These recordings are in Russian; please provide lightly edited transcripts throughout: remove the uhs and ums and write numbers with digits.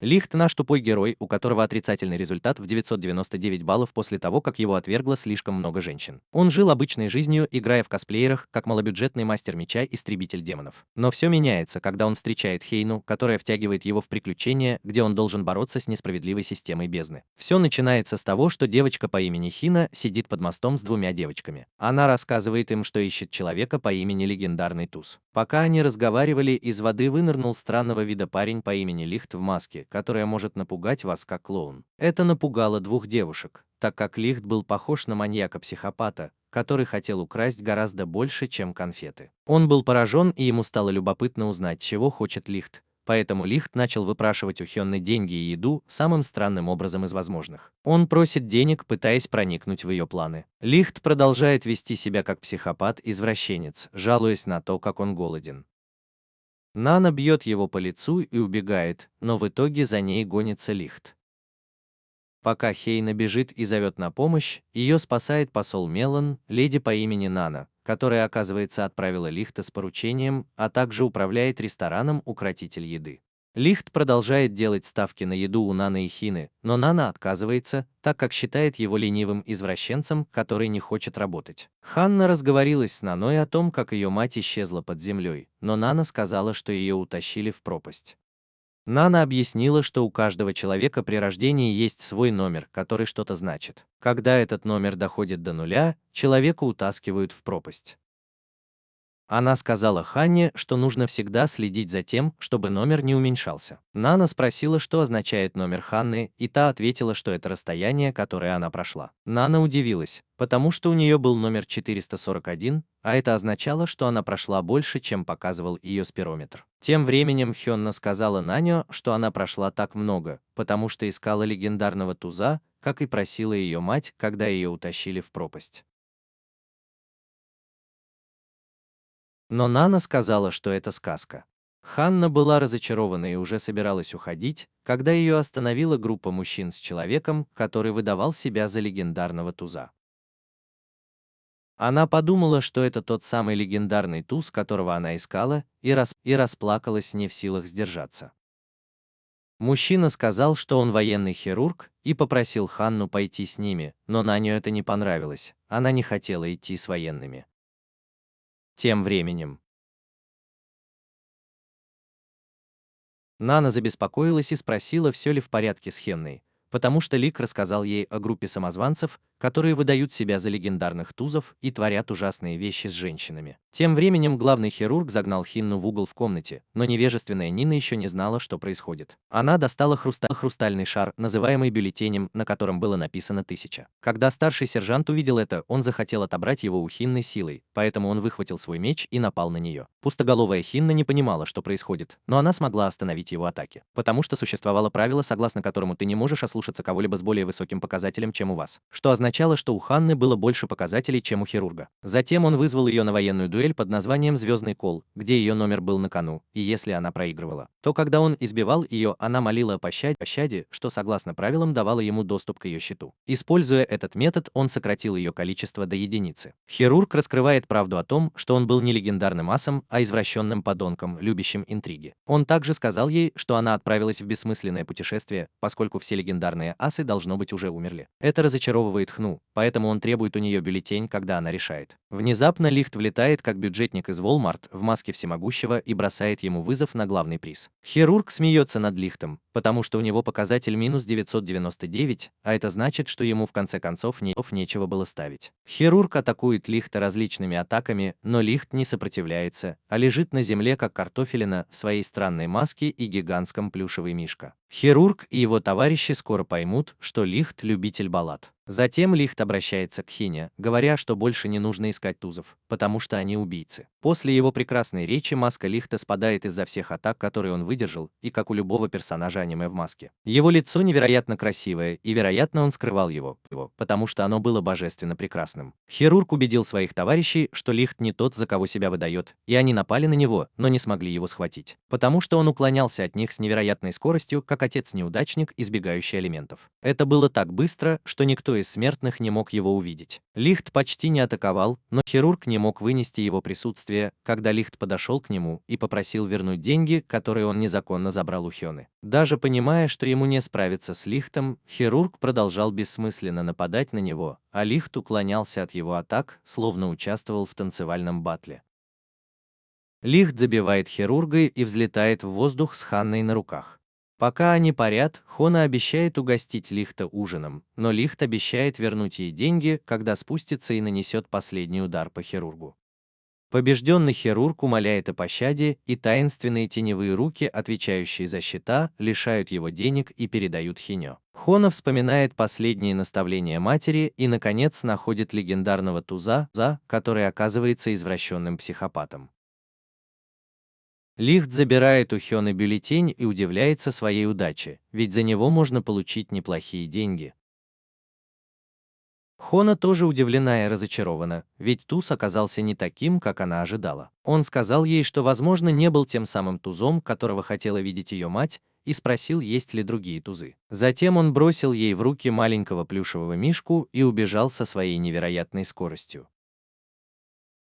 Лихт наш тупой герой, у которого отрицательный результат в 999 баллов после того, как его отвергло слишком много женщин. Он жил обычной жизнью, играя в косплеерах, как малобюджетный мастер меча истребитель демонов. Но все меняется, когда он встречает Хейну, которая втягивает его в приключения, где он должен бороться с несправедливой системой бездны. Все начинается с того, что девочка по имени Хина сидит под мостом с двумя девочками. Она рассказывает им, что ищет человека по имени Легендарный Туз. Пока они разговаривали, из воды вынырнул странного вида парень по имени Лихт в маске, которая может напугать вас как клоун. Это напугало двух девушек, так как Лихт был похож на маньяка-психопата, который хотел украсть гораздо больше, чем конфеты. Он был поражен, и ему стало любопытно узнать, чего хочет Лихт. Поэтому Лихт начал выпрашивать у Хённы деньги и еду самым странным образом из возможных. Он просит денег, пытаясь проникнуть в ее планы. Лихт продолжает вести себя как психопат-извращенец, жалуясь на то, как он голоден. Нана бьет его по лицу и убегает, но в итоге за ней гонится Лихт. Пока Хейна бежит и зовет на помощь, ее спасает посол Мелан, леди по имени Нана, которая, оказывается, отправила Лихта с поручением, а также управляет рестораном «Укротитель еды». Лихт продолжает делать ставки на еду у Наны и Хины, но Нана отказывается, так как считает его ленивым извращенцем, который не хочет работать. Ханна разговорилась с Наной о том, как ее мать исчезла под землей, но Нана сказала, что ее утащили в пропасть. Нана объяснила, что у каждого человека при рождении есть свой номер, который что-то значит. Когда этот номер доходит до нуля, человека утаскивают в пропасть. Она сказала Ханне, что нужно всегда следить за тем, чтобы номер не уменьшался. Нана спросила, что означает номер Ханны, и та ответила, что это расстояние, которое она прошла. Нана удивилась, потому что у нее был номер 441, а это означало, что она прошла больше, чем показывал ее спирометр. Тем временем Хённа сказала Нанё, что она прошла так много, потому что искала легендарного туза, как и просила ее мать, когда ее утащили в пропасть. Но Нана сказала, что это сказка. Ханна была разочарована и уже собиралась уходить, когда ее остановила группа мужчин с человеком, который выдавал себя за легендарного туза. Она подумала, что это тот самый легендарный туз, которого она искала, и расплакалась, не в силах сдержаться. Мужчина сказал, что он военный хирург, и попросил Ханну пойти с ними, но Нане это не понравилось, она не хотела идти с военными. Тем временем Нана забеспокоилась и спросила, все ли в порядке с Хенной, потому что Лик рассказал ей о группе самозванцев, которые выдают себя за легендарных тузов и творят ужасные вещи с женщинами. Тем временем главный хирург загнал Хинну в угол в комнате, но невежественная Нина еще не знала, что происходит. Она достала хрустальный шар, называемый бюллетенем, на котором было написано 1000. Когда старший сержант увидел это, он захотел отобрать его у Хинны силой, поэтому он выхватил свой меч и напал на нее. Пустоголовая Хинна не понимала, что происходит, но она смогла остановить его атаки, потому что существовало правило, согласно которому ты не можешь ослушаться кого-либо с более высоким показателем, чем у вас, что означало, что у Ханны было больше показателей, чем у хирурга. Затем он вызвал ее на военную дуэль под названием «Звездный кол», где ее номер был на кону, и если она проигрывала, то когда он избивал ее, она молила о пощаде, что согласно правилам давало ему доступ к ее счету. Используя этот метод, он сократил ее количество до единицы. Хирург раскрывает правду о том, что он был не легендарным асом, а извращенным подонком, любящим интриги. Он также сказал ей, что она отправилась в бессмысленное путешествие, поскольку все легендарные асы должно быть уже умерли. Это разочаровывает Хну, поэтому он требует у нее бюллетень, когда она решает. Внезапно Лихт влетает как бюджетник из Walmart в маске всемогущего и бросает ему вызов на главный приз. Хирург смеется над Лихтом, потому что у него показатель минус 999, а это значит, что ему в конце концов нечего было ставить. Хирург атакует Лихта различными атаками, но Лихт не сопротивляется, а лежит на земле как картофелина в своей странной маске и гигантском плюшевый мишка. Хирург и его товарищи скоро поймут, что Лихт – любитель баллад. Затем Лихт обращается к Хине, говоря, что больше не нужно искать тузов, потому что они убийцы. После его прекрасной речи маска Лихта спадает из-за всех атак, которые он выдержал, и как у любого персонажа аниме в маске. Его лицо невероятно красивое, и, вероятно, он скрывал его, потому что оно было божественно прекрасным. Хирург убедил своих товарищей, что Лихт не тот, за кого себя выдает, и они напали на него, но не смогли его схватить, потому что он уклонялся от них с невероятной скоростью, как отец-неудачник, избегающий элементов. Это было так быстро, что никто из смертных не мог его увидеть. Лихт почти не атаковал, но хирург не мог вынести его присутствие. следствия, когда Лихт подошел к нему и попросил вернуть деньги, которые он незаконно забрал у Хёны. Даже понимая, что ему не справиться с Лихтом, хирург продолжал бессмысленно нападать на него, а Лихт уклонялся от его атак, словно участвовал в танцевальном батле. Лихт добивает хирурга и взлетает в воздух с Ханной на руках. Пока они парят, Хона обещает угостить Лихта ужином, но Лихт обещает вернуть ей деньги, когда спустится и нанесет последний удар по хирургу. Побежденный хирург умоляет о пощаде, и таинственные теневые руки, отвечающие за счета, лишают его денег и передают Хинё. Хона вспоминает последние наставления матери и, наконец, находит легендарного Туза, который оказывается извращенным психопатом. Лихт забирает у Хёны бюллетень и удивляется своей удаче, ведь за него можно получить неплохие деньги. Хона тоже удивлена и разочарована, ведь туз оказался не таким, как она ожидала. Он сказал ей, что, возможно, не был тем самым тузом, которого хотела видеть ее мать, и спросил, есть ли другие тузы. Затем он бросил ей в руки маленького плюшевого мишку и убежал со своей невероятной скоростью.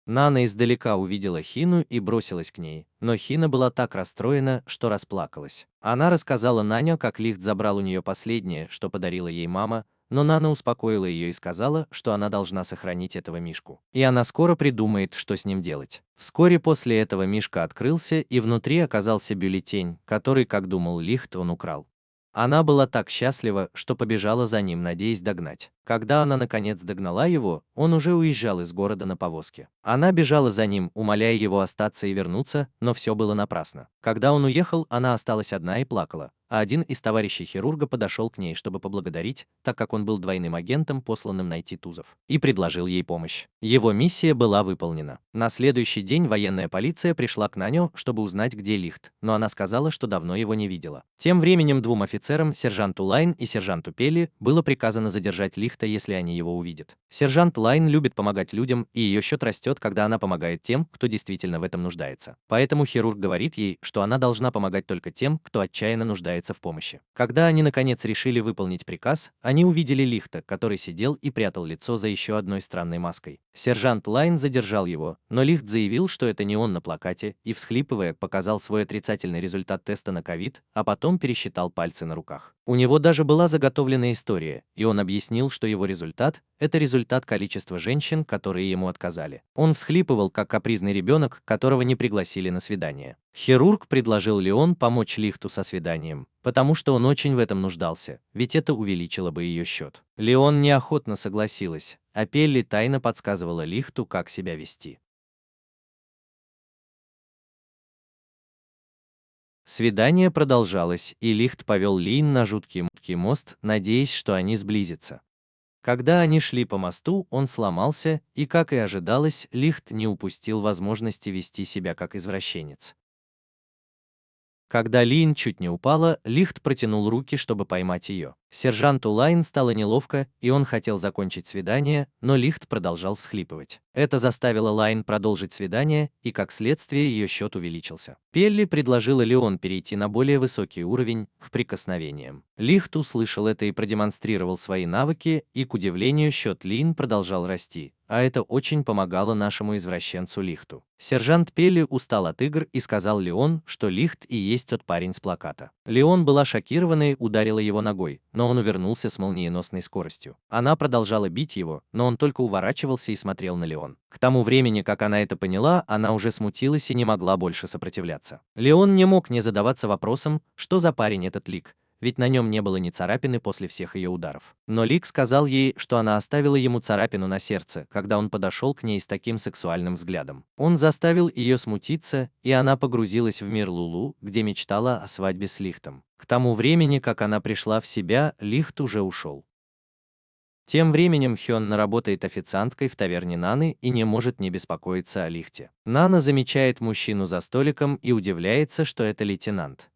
Нана издалека увидела Хину и бросилась к ней, но Хина была так расстроена, что расплакалась. Она рассказала Нане, как Лихт забрал у нее последнее, что подарила ей мама, но Нана успокоила ее и сказала, что она должна сохранить этого мишку. И она скоро придумает, что с ним делать. Вскоре после этого мишка открылся, и внутри оказался бюллетень, который, как думал Лихт, он украл. Она была так счастлива, что побежала за ним, надеясь догнать. Когда она наконец догнала его, он уже уезжал из города на повозке. Она бежала за ним, умоляя его остаться и вернуться, но все было напрасно. Когда он уехал, она осталась одна и плакала, а один из товарищей хирурга подошел к ней, чтобы поблагодарить, так как он был двойным агентом, посланным найти тузов, и предложил ей помощь. Его миссия была выполнена. На следующий день военная полиция пришла к Нанё, чтобы узнать, где Лихт, но она сказала, что давно его не видела. Тем временем двум офицерам, сержанту Лайн и сержанту Пелли, было приказано задержать Лихта, если они его увидят. Сержант Лайн любит помогать людям, и ее счет растет, когда она помогает тем, кто действительно в этом нуждается. Поэтому хирург говорит ей, что она должна помогать только тем, кто отчаянно нуждается в помощи. Когда они наконец решили выполнить приказ, они увидели Лихта, который сидел и прятал лицо за еще одной странной маской. Сержант Лайн задержал его, но Лихт заявил, что это не он на плакате, и, всхлипывая, показал свой отрицательный результат теста на ковид, а потом пересчитал пальцы на руках. У него даже была заготовлена история, и он объяснил, что его результат – это результат количества женщин, которые ему отказали. Он всхлипывал, как капризный ребенок, которого не пригласили на свидание. Хирург предложил Леон помочь Лихту со свиданием, потому что он очень в этом нуждался, ведь это увеличило бы ее счет. Леон неохотно согласилась, а Пелли тайно подсказывала Лихту, как себя вести. Свидание продолжалось, и Лихт повел Лин на жуткий мост, надеясь, что они сблизятся. Когда они шли по мосту, он сломался, и, как и ожидалось, Лихт не упустил возможности вести себя как извращенец. Когда Лин чуть не упала, Лихт протянул руки, чтобы поймать ее. Сержанту Лайн стало неловко, и он хотел закончить свидание, но Лихт продолжал всхлипывать. Это заставило Лайн продолжить свидание, и как следствие ее счет увеличился. Пелли предложила Леон перейти на более высокий уровень, к прикосновениям. Лихт услышал это и продемонстрировал свои навыки, и, к удивлению, счет Лин продолжал расти, а это очень помогало нашему извращенцу Лихту. Сержант Пелли устал от игр и сказал Леон, что Лихт и есть тот парень с плаката. Леон была шокирована и ударила его ногой, но он увернулся с молниеносной скоростью. Она продолжала бить его, но он только уворачивался и смотрел на Леон. К тому времени, как она это поняла, она уже смутилась и не могла больше сопротивляться. Леон не мог не задаваться вопросом, что за парень этот Лик, ведь на нем не было ни царапины после всех ее ударов. Но Лик сказал ей, что она оставила ему царапину на сердце, когда он подошел к ней с таким сексуальным взглядом. Он заставил ее смутиться, и она погрузилась в мир Лулу, где мечтала о свадьбе с Лихтом. К тому времени, как она пришла в себя, Лихт уже ушел. Тем временем Хённа работает официанткой в таверне Наны и не может не беспокоиться о Лихте. Нана замечает мужчину за столиком и удивляется, что это лейтенант.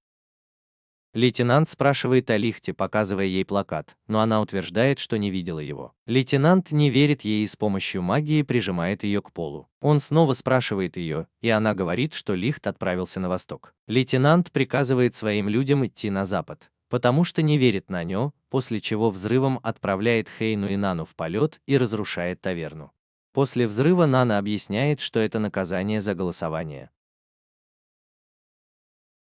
Лейтенант спрашивает о Лихте, показывая ей плакат, но она утверждает, что не видела его. Лейтенант не верит ей и с помощью магии прижимает ее к полу. Он снова спрашивает ее, и она говорит, что Лихт отправился на восток. Лейтенант приказывает своим людям идти на запад, потому что не верит на нее, после чего взрывом отправляет Хейну и Нану в полет и разрушает таверну. После взрыва Нана объясняет, что это наказание за голосование.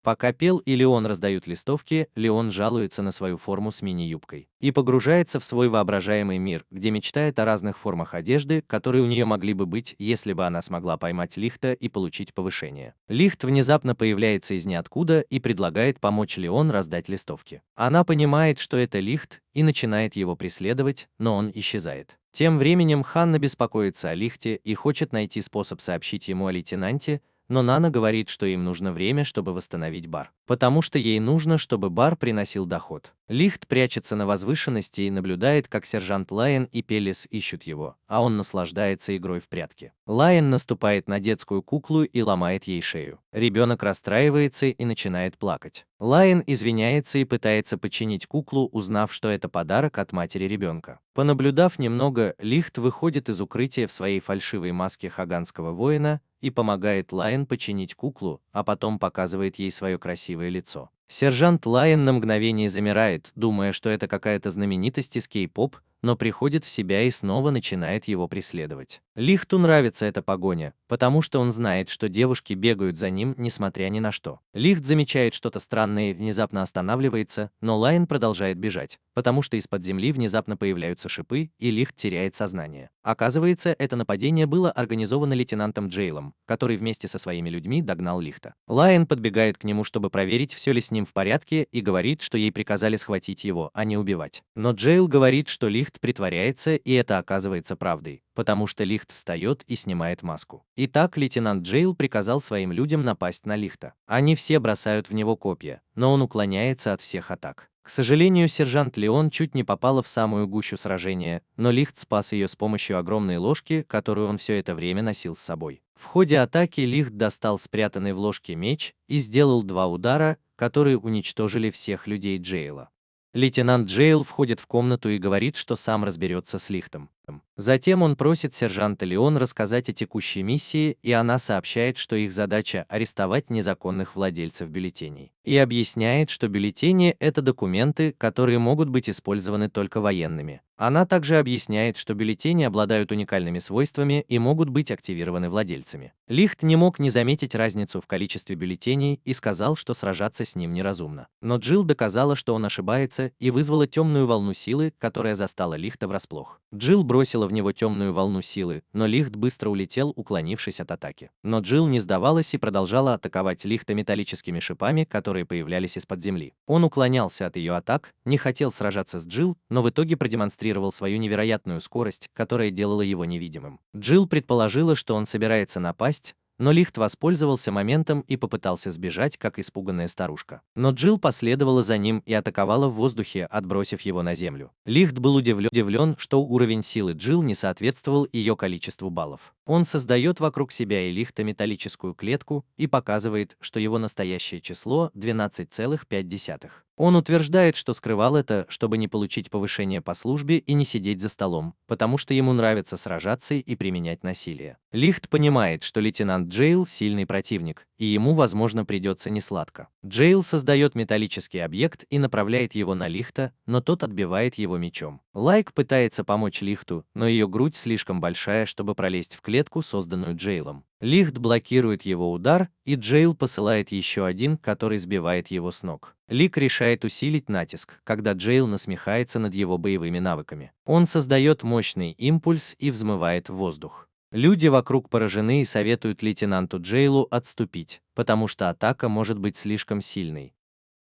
Пока Пел и Леон раздают листовки, Леон жалуется на свою форму с мини-юбкой и погружается в свой воображаемый мир, где мечтает о разных формах одежды, которые у нее могли бы быть, если бы она смогла поймать Лихта и получить повышение. Лихт внезапно появляется из ниоткуда и предлагает помочь Леон раздать листовки. Она понимает, что это Лихт, и начинает его преследовать, но он исчезает. Тем временем Ханна беспокоится о Лихте и хочет найти способ сообщить ему о лейтенанте, но Нана говорит, что им нужно время, чтобы восстановить бар, потому что ей нужно, чтобы бар приносил доход. Лихт прячется на возвышенности и наблюдает, как сержант Лайон и Пелес ищут его, а он наслаждается игрой в прятки. Лайон наступает на детскую куклу и ломает ей шею. Ребенок расстраивается и начинает плакать. Лайон извиняется и пытается починить куклу, узнав, что это подарок от матери ребенка. Понаблюдав немного, Лихт выходит из укрытия в своей фальшивой маске хаганского воина и помогает Лайон починить куклу, а потом показывает ей свое красивое лицо. Сержант Лайон на мгновение замирает, думая, что это какая-то знаменитость из кей-поп, но приходит в себя и снова начинает его преследовать. Лихту нравится эта погоня, потому что он знает, что девушки бегают за ним, несмотря ни на что. Лихт замечает что-то странное и внезапно останавливается, но Лайон продолжает бежать, потому что из-под земли внезапно появляются шипы, и Лихт теряет сознание. Оказывается, это нападение было организовано лейтенантом Джейлом, который вместе со своими людьми догнал Лихта. Лайон подбегает к нему, чтобы проверить, все ли с ним в порядке, и говорит, что ей приказали схватить его, а не убивать. Но Джейл говорит, что Лихт притворяется, и это оказывается правдой, потому что Лихт встает и снимает маску. Итак, лейтенант Джейл приказал своим людям напасть на Лихта. Они все бросают в него копья, но он уклоняется от всех атак. К сожалению, сержант Леон чуть не попала в самую гущу сражения, но Лихт спас ее с помощью огромной ложки, которую он все это время носил с собой. В ходе атаки Лихт достал спрятанный в ложке меч и сделал 2 удара, которые уничтожили всех людей Джейла. Лейтенант Джейл входит в комнату и говорит, что сам разберется с Лихтом. Затем он просит сержанта Леон рассказать о текущей миссии, и она сообщает, что их задача – арестовать незаконных владельцев бюллетеней. И объясняет, что бюллетени – это документы, которые могут быть использованы только военными. Она также объясняет, что бюллетени обладают уникальными свойствами и могут быть активированы владельцами. Лихт не мог не заметить разницу в количестве бюллетеней и сказал, что сражаться с ним неразумно. Но Джилл доказала, что он ошибается, и вызвала темную волну силы, которая застала Лихта врасплох. Джилл бросила в него темную волну силы, но Лихт быстро улетел, уклонившись от атаки. Но Джилл не сдавалась и продолжала атаковать Лихта металлическими шипами, которые появлялись из-под земли. Он уклонялся от ее атак, не хотел сражаться с Джилл, но в итоге продемонстрировал свою невероятную скорость, которая делала его невидимым. Джилл предположила, что он собирается напасть, но Лихт воспользовался моментом и попытался сбежать, как испуганная старушка. Но Джилл последовала за ним и атаковала в воздухе, отбросив его на землю. Лихт был удивлен, что уровень силы Джилл не соответствовал ее количеству баллов. Он создает вокруг себя и Лихта металлическую клетку и показывает, что его настоящее число 12,5. Он утверждает, что скрывал это, чтобы не получить повышение по службе и не сидеть за столом, потому что ему нравится сражаться и применять насилие. Лихт понимает, что лейтенант Джейл – сильный противник, и ему, возможно, придется несладко. Джейл создает металлический объект и направляет его на Лихта, но тот отбивает его мечом. Лайк пытается помочь Лихту, но ее грудь слишком большая, чтобы пролезть в клетку, созданную Джейлом. Лихт блокирует его удар, и Джейл посылает еще один, который сбивает его с ног. Лик решает усилить натиск, когда Джейл насмехается над его боевыми навыками. Он создает мощный импульс и взмывает в воздух. Люди вокруг поражены и советуют лейтенанту Джейлу отступить, потому что атака может быть слишком сильной.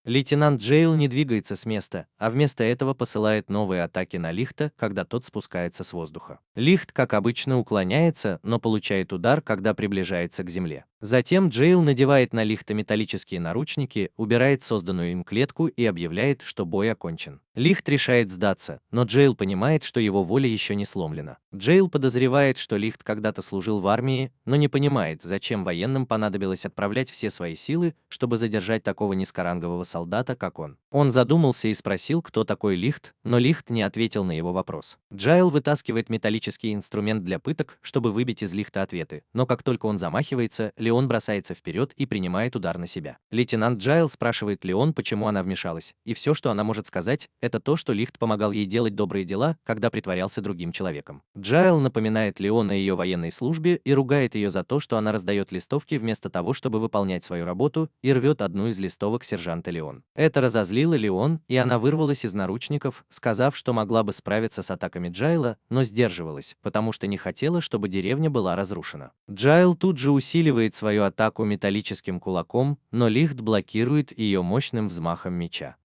Лейтенант Джейл не двигается с места, а вместо этого посылает новые атаки на Лихта, когда тот спускается с воздуха. Лихт, как обычно, уклоняется, но получает удар, когда приближается к земле. Затем Джейл надевает на Лихта металлические наручники, убирает созданную им клетку и объявляет, что бой окончен. Лихт решает сдаться, но Джейл понимает, что его воля еще не сломлена. Джейл подозревает, что Лихт когда-то служил в армии, но не понимает, зачем военным понадобилось отправлять все свои силы, чтобы задержать такого низкорангового солдата, как он. Он задумался и спросил, кто такой Лихт, но Лихт не ответил на его вопрос. Джейл вытаскивает металлический инструмент для пыток, чтобы выбить из Лихта ответы, но как только он замахивается, Леон Леон бросается вперед и принимает удар на себя. Лейтенант Джайл спрашивает Леон, почему она вмешалась, и все, что она может сказать, это то, что Лихт помогал ей делать добрые дела, когда притворялся другим человеком. Джайл напоминает Леон о ее военной службе и ругает ее за то, что она раздает листовки вместо того, чтобы выполнять свою работу, и рвет одну из листовок сержанта Леон. Это разозлило Леон, и она вырвалась из наручников, сказав, что могла бы справиться с атаками Джайла, но сдерживалась, потому что не хотела, чтобы деревня была разрушена. Джайл тут же усиливает свою атаку металлическим кулаком, но Лихт блокирует ее мощным взмахом меча.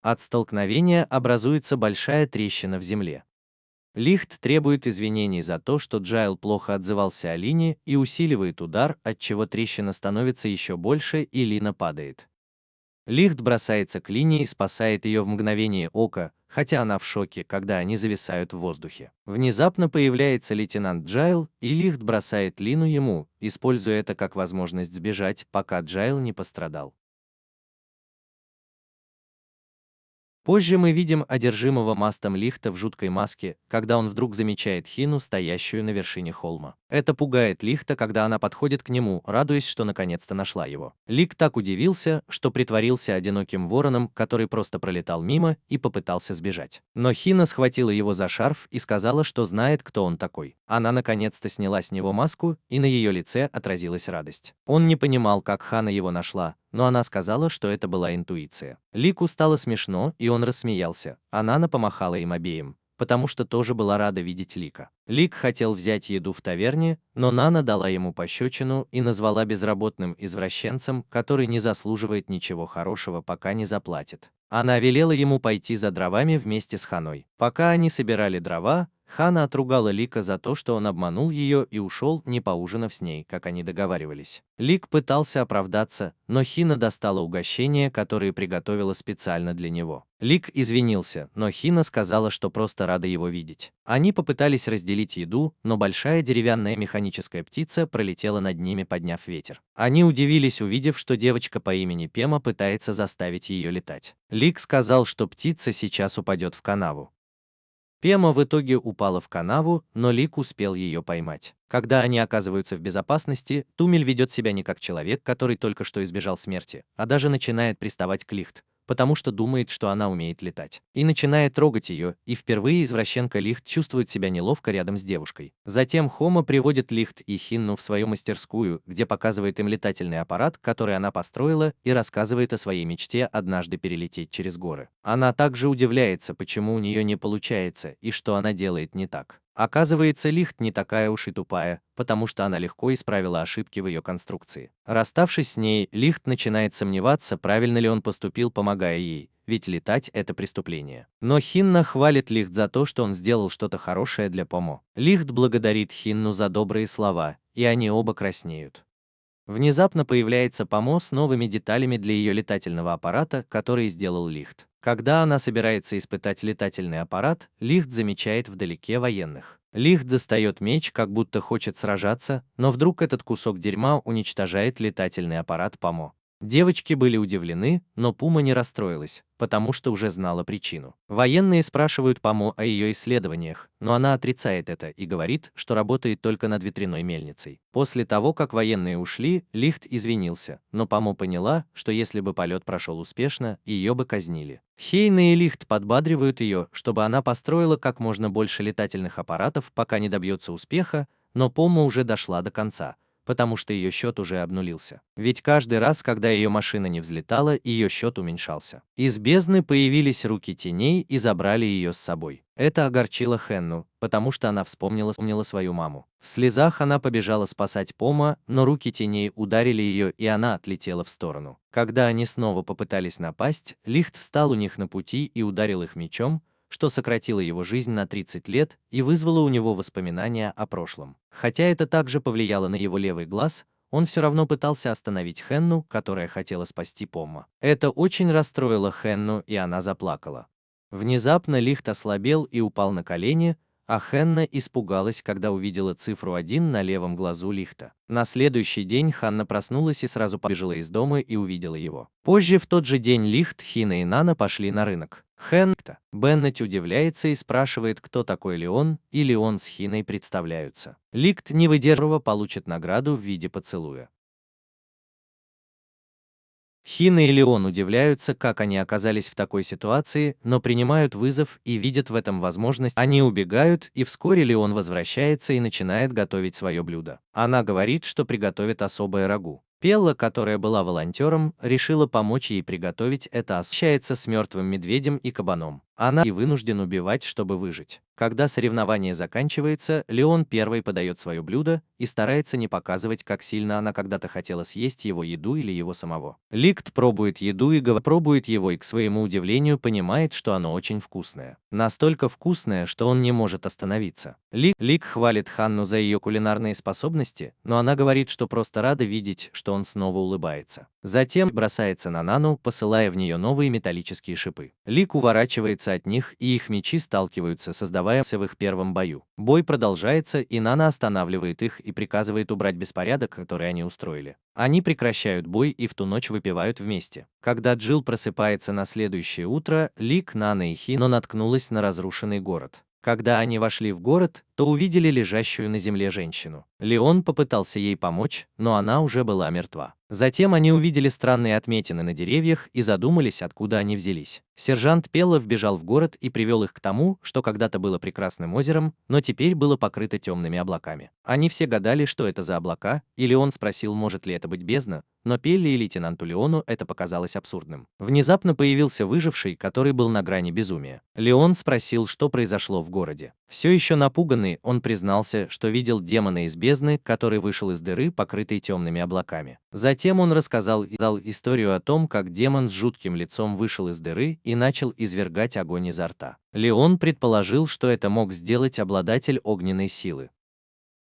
От столкновения образуется большая трещина в земле. Лихт требует извинений за то, что Джайл плохо отзывался о Лине, и усиливает удар, отчего трещина становится еще больше и Лина падает. Лихт бросается к Лине и спасает ее в мгновение ока, хотя она в шоке, когда они зависают в воздухе. Внезапно появляется лейтенант Джайл, и Лихт бросает Лину ему, используя это как возможность сбежать, пока Джайл не пострадал. Позже мы видим одержимого мастом Лихта в жуткой маске, когда он вдруг замечает Хину, стоящую на вершине холма. Это пугает Лихта, когда она подходит к нему, радуясь, что наконец-то нашла его. Лихт так удивился, что притворился одиноким вороном, который просто пролетал мимо и попытался сбежать. Но Хина схватила его за шарф и сказала, что знает, кто он такой. Она наконец-то сняла с него маску, и на ее лице отразилась радость. Он не понимал, как Хана его нашла, но она сказала, что это была интуиция. Лику стало смешно, и он рассмеялся, а Нана помахала им обеим, потому что тоже была рада видеть Лика. Лик хотел взять еду в таверне, но Нана дала ему пощечину и назвала безработным извращенцем, который не заслуживает ничего хорошего, пока не заплатит. Она велела ему пойти за дровами вместе с Ханой. Пока они собирали дрова, Хана отругала Лика за то, что он обманул ее и ушел, не поужинав с ней, как они договаривались. Лик пытался оправдаться, но Хина достала угощения, которые приготовила специально для него. Лик извинился, но Хина сказала, что просто рада его видеть. Они попытались разделить еду, но большая деревянная механическая птица пролетела над ними, подняв ветер. Они удивились, увидев, что девочка по имени Пема пытается заставить ее летать. Лик сказал, что птица сейчас упадет в канаву. Пема в итоге упала в канаву, но Лик успел ее поймать. Когда они оказываются в безопасности, Тумель ведет себя не как человек, который только что избежал смерти, а даже начинает приставать к Лихт, потому что думает, что она умеет летать. И начинает трогать ее, и впервые извращенка Лихт чувствует себя неловко рядом с девушкой. Затем Хома приводит Лихт и Хинну в свою мастерскую, где показывает им летательный аппарат, который она построила, и рассказывает о своей мечте однажды перелететь через горы. Она также удивляется, почему у нее не получается, и что она делает не так. Оказывается, Лихт не такая уж и тупая, потому что она легко исправила ошибки в ее конструкции. Расставшись с ней, Лихт начинает сомневаться, правильно ли он поступил, помогая ей, ведь летать — это преступление. Но Хинна хвалит Лихт за то, что он сделал что-то хорошее для Помо. Лихт благодарит Хинну за добрые слова, и они оба краснеют. Внезапно появляется Помо с новыми деталями для ее летательного аппарата, который сделал Лихт. Когда она собирается испытать летательный аппарат, Лихт замечает вдалеке военных. Лихт достает меч, как будто хочет сражаться, но вдруг этот кусок дерьма уничтожает летательный аппарат Помо. Девочки были удивлены, но Пума не расстроилась, потому что уже знала причину. Военные спрашивают Помо о ее исследованиях, но она отрицает это и говорит, что работает только над ветряной мельницей. После того, как военные ушли, Лихт извинился, но Помо поняла, что если бы полет прошел успешно, ее бы казнили. Хейна и Лихт подбадривают ее, чтобы она построила как можно больше летательных аппаратов, пока не добьется успеха, но Помо уже дошла до конца, потому что ее счет уже обнулился. Ведь каждый раз, когда ее машина не взлетала, ее счет уменьшался. Из бездны появились руки теней и забрали ее с собой. Это огорчило Хенну, потому что она вспомнила свою маму. В слезах она побежала спасать Пома, но руки теней ударили ее, и она отлетела в сторону. Когда они снова попытались напасть, Лихт встал у них на пути и ударил их мечом, что сократило его жизнь на 30 лет и вызвало у него воспоминания о прошлом. Хотя это также повлияло на его левый глаз, он все равно пытался остановить Хенну, которая хотела спасти Помма. Это очень расстроило Хенну, и она заплакала. Внезапно Лихт ослабел и упал на колени, а Хенна испугалась, когда увидела цифру 1 на левом глазу Лихта. На следующий день Ханна проснулась и сразу побежала из дома и увидела его. Позже в тот же день Лихт, Хина и Нана пошли на рынок. Хэнкта. Беннет удивляется и спрашивает, кто такой Леон, и Леон с Хиной представляются. Ликт, не выдержав, получит награду в виде поцелуя. Хина и Леон удивляются, как они оказались в такой ситуации, но принимают вызов и видят в этом возможность. Они убегают, и вскоре Леон возвращается и начинает готовить свое блюдо. Она говорит, что приготовит особое рагу. Пелла, которая была волонтером, решила помочь ей приготовить это, общается с мертвым медведем и кабаном. Она и вынужден убивать, чтобы выжить. Когда соревнование заканчивается, Леон первой подает свое блюдо и старается не показывать, как сильно она когда-то хотела съесть его еду или его самого. Ликт пробует еду и пробует его и, к своему удивлению, понимает, что оно очень вкусное. Настолько вкусное, что он не может остановиться. Лик хвалит Ханну за ее кулинарные способности, но она говорит, что просто рада видеть, что он снова улыбается. Затем бросается на Нану, посылая в нее новые металлические шипы. Лик уворачивается от них, и их мечи сталкиваются, создавая в их первом бою. Бой продолжается, и Нана останавливает их и приказывает убрать беспорядок, который они устроили. Они прекращают бой и в ту ночь выпивают вместе. Когда Джилл просыпается на следующее утро, Лик, Нана и Хино наткнулась на разрушенный город. Когда они вошли в город, то увидели лежащую на земле женщину. Леон попытался ей помочь, но она уже была мертва. Затем они увидели странные отметины на деревьях и задумались, откуда они взялись. Сержант Пелла вбежал в город и привел их к тому, что когда-то было прекрасным озером, но теперь было покрыто темными облаками. Они все гадали, что это за облака, и Леон спросил, может ли это быть бездна, но Пелле и лейтенанту Леону это показалось абсурдным. Внезапно появился выживший, который был на грани безумия. Леон спросил, что произошло в городе. Все еще напуганный, он признался, что видел демона из бездны, который вышел из дыры, покрытой темными облаками. Затем он рассказал историю о том, как демон с жутким лицом вышел из дыры и начал извергать огонь изо рта. Леон предположил, что это мог сделать обладатель огненной силы.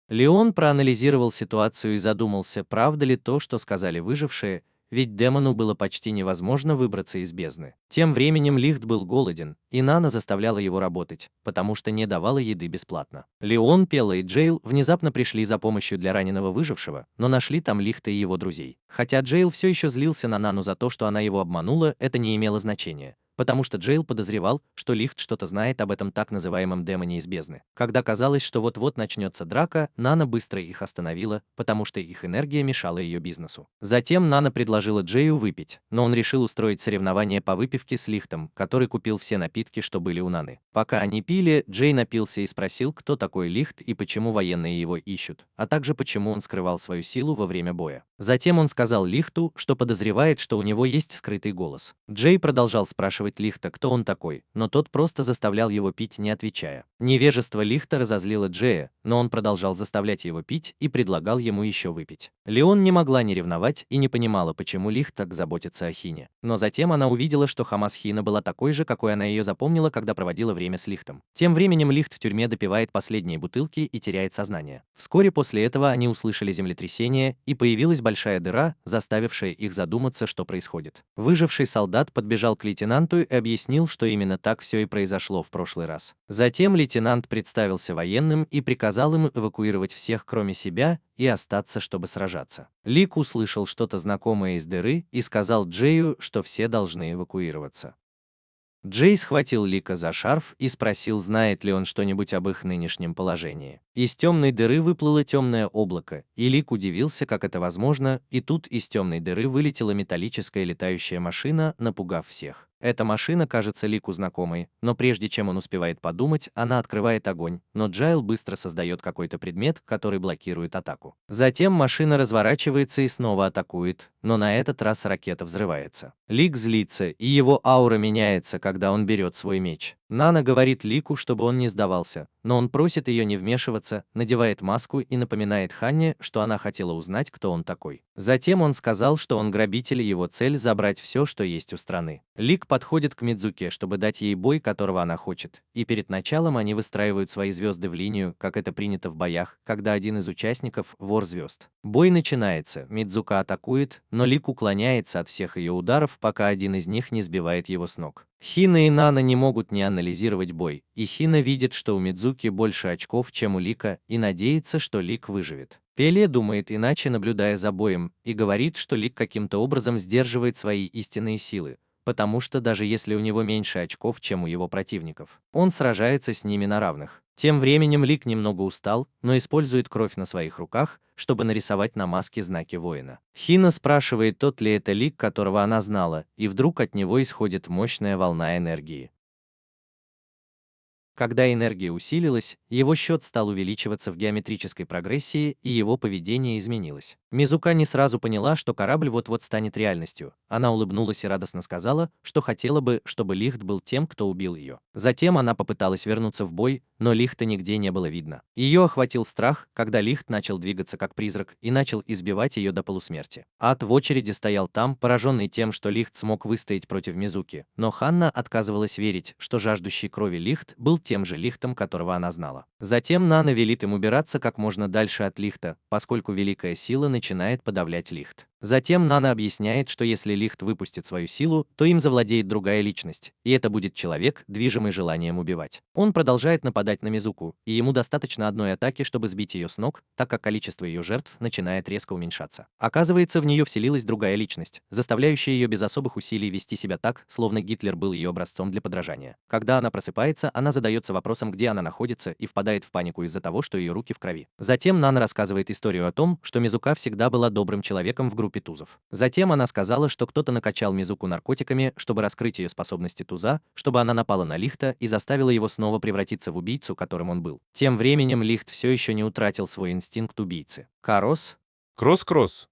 Леон проанализировал ситуацию и задумался, правда ли то, что сказали выжившие, ведь демону было почти невозможно выбраться из бездны. Тем временем Лихт был голоден, и Нана заставляла его работать, потому что не давала еды бесплатно. Леон, Пелла и Джейл внезапно пришли за помощью для раненого выжившего, но нашли там Лихта и его друзей. Хотя Джейл все еще злился на Нану за то, что она его обманула, это не имело значения, потому что Джейл подозревал, что Лихт что-то знает об этом так называемом демоне из бездны. Когда казалось, что вот-вот начнется драка, Нана быстро их остановила, потому что их энергия мешала ее бизнесу. Затем Нана предложила Джею выпить, но он решил устроить соревнование по выпивке с Лихтом, который купил все напитки, что были у Наны. Пока они пили, Джей напился и спросил, кто такой Лихт и почему военные его ищут, а также почему он скрывал свою силу во время боя. Затем он сказал Лихту, что подозревает, что у него есть скрытый голос. Джей продолжал спрашивать Лихта, кто он такой, но тот просто заставлял его пить, не отвечая. Невежество Лихта разозлило Джея, но он продолжал заставлять его пить и предлагал ему еще выпить. Леон не могла не ревновать и не понимала, почему Лихт так заботится о Хине. Но затем она увидела, что Хамас Хина была такой же, какой она ее запомнила, когда проводила время с Лихтом. Тем временем Лихт в тюрьме допивает последние бутылки и теряет сознание. Вскоре после этого они услышали землетрясение, и появилась большая дыра, заставившая их задуматься, что происходит. Выживший солдат подбежал к лейтенанту и объяснил, что именно так все и произошло в прошлый раз. Затем лейтенант представился военным и приказал им эвакуировать всех, кроме себя, и остаться, чтобы сражаться. Лик услышал что-то знакомое из дыры и сказал Джею, что все должны эвакуироваться. Джей схватил Лика за шарф и спросил, знает ли он что-нибудь об их нынешнем положении. Из темной дыры выплыло темное облако, и Лик удивился, как это возможно, и тут из темной дыры вылетела металлическая летающая машина, напугав всех. Эта машина кажется Лику знакомой, но прежде чем он успевает подумать, она открывает огонь, но Джайл быстро создает какой-то предмет, который блокирует атаку. Затем машина разворачивается и снова атакует, но на этот раз ракета взрывается. Лик злится, и его аура меняется, когда он берет свой меч. Нана говорит Лику, чтобы он не сдавался, но он просит ее не вмешиваться, надевает маску и напоминает Ханне, что она хотела узнать, кто он такой. Затем он сказал, что он грабитель и его цель забрать все, что есть у страны. Лик подходит к Мидзуке, чтобы дать ей бой, которого она хочет, и перед началом они выстраивают свои звезды в линию, как это принято в боях, когда один из участников – вор звезд. Бой начинается, Мидзука атакует, но Лик уклоняется от всех ее ударов, пока один из них не сбивает его с ног. Хина и Нана не могут не анализировать бой, и Хина видит, что у Мидзуки больше очков, чем у Лика, и надеется, что Лик выживет. Пеле думает иначе, наблюдая за боем, и говорит, что Лик каким-то образом сдерживает свои истинные силы, потому что даже если у него меньше очков, чем у его противников, он сражается с ними на равных. Тем временем Лик немного устал, но использует кровь на своих руках, чтобы нарисовать на маске знаки воина. Хина спрашивает, тот ли это Лик, которого она знала, и вдруг от него исходит мощная волна энергии. Когда энергия усилилась, его счет стал увеличиваться в геометрической прогрессии, и его поведение изменилось. Мизука не сразу поняла, что корабль вот-вот станет реальностью. Она улыбнулась и радостно сказала, что хотела бы, чтобы Лихт был тем, кто убил ее. Затем она попыталась вернуться в бой, но Лихта нигде не было видно. Ее охватил страх, когда Лихт начал двигаться как призрак и начал избивать ее до полусмерти. Ад в очереди стоял там, пораженный тем, что Лихт смог выстоять против Мизуки, но Ханна отказывалась верить, что жаждущий крови Лихт был тем же Лихтом, которого она знала. Затем Нана велит им убираться как можно дальше от Лихта, поскольку великая сила начинает подавлять Лихт. Затем Нана объясняет, что если Лихт выпустит свою силу, то им завладеет другая личность, и это будет человек, движимый желанием убивать. Он продолжает нападать на Мизуку, и ему достаточно одной атаки, чтобы сбить ее с ног, так как количество ее жертв начинает резко уменьшаться. Оказывается, в нее вселилась другая личность, заставляющая ее без особых усилий вести себя так, словно Гитлер был ее образцом для подражания. Когда она просыпается, она задается вопросом, где она находится, и впадает в панику из-за того, что ее руки в крови. Затем Нана рассказывает историю о том, что Мизука всегда была добрым человеком в группе тузов. Затем она сказала, что кто-то накачал Мизуку наркотиками, чтобы раскрыть ее способности туза, чтобы она напала на Лихта и заставила его снова превратиться в убийцу, которым он был. Тем временем Лихт все еще не утратил свой инстинкт убийцы. Карос. Кросс-кросс.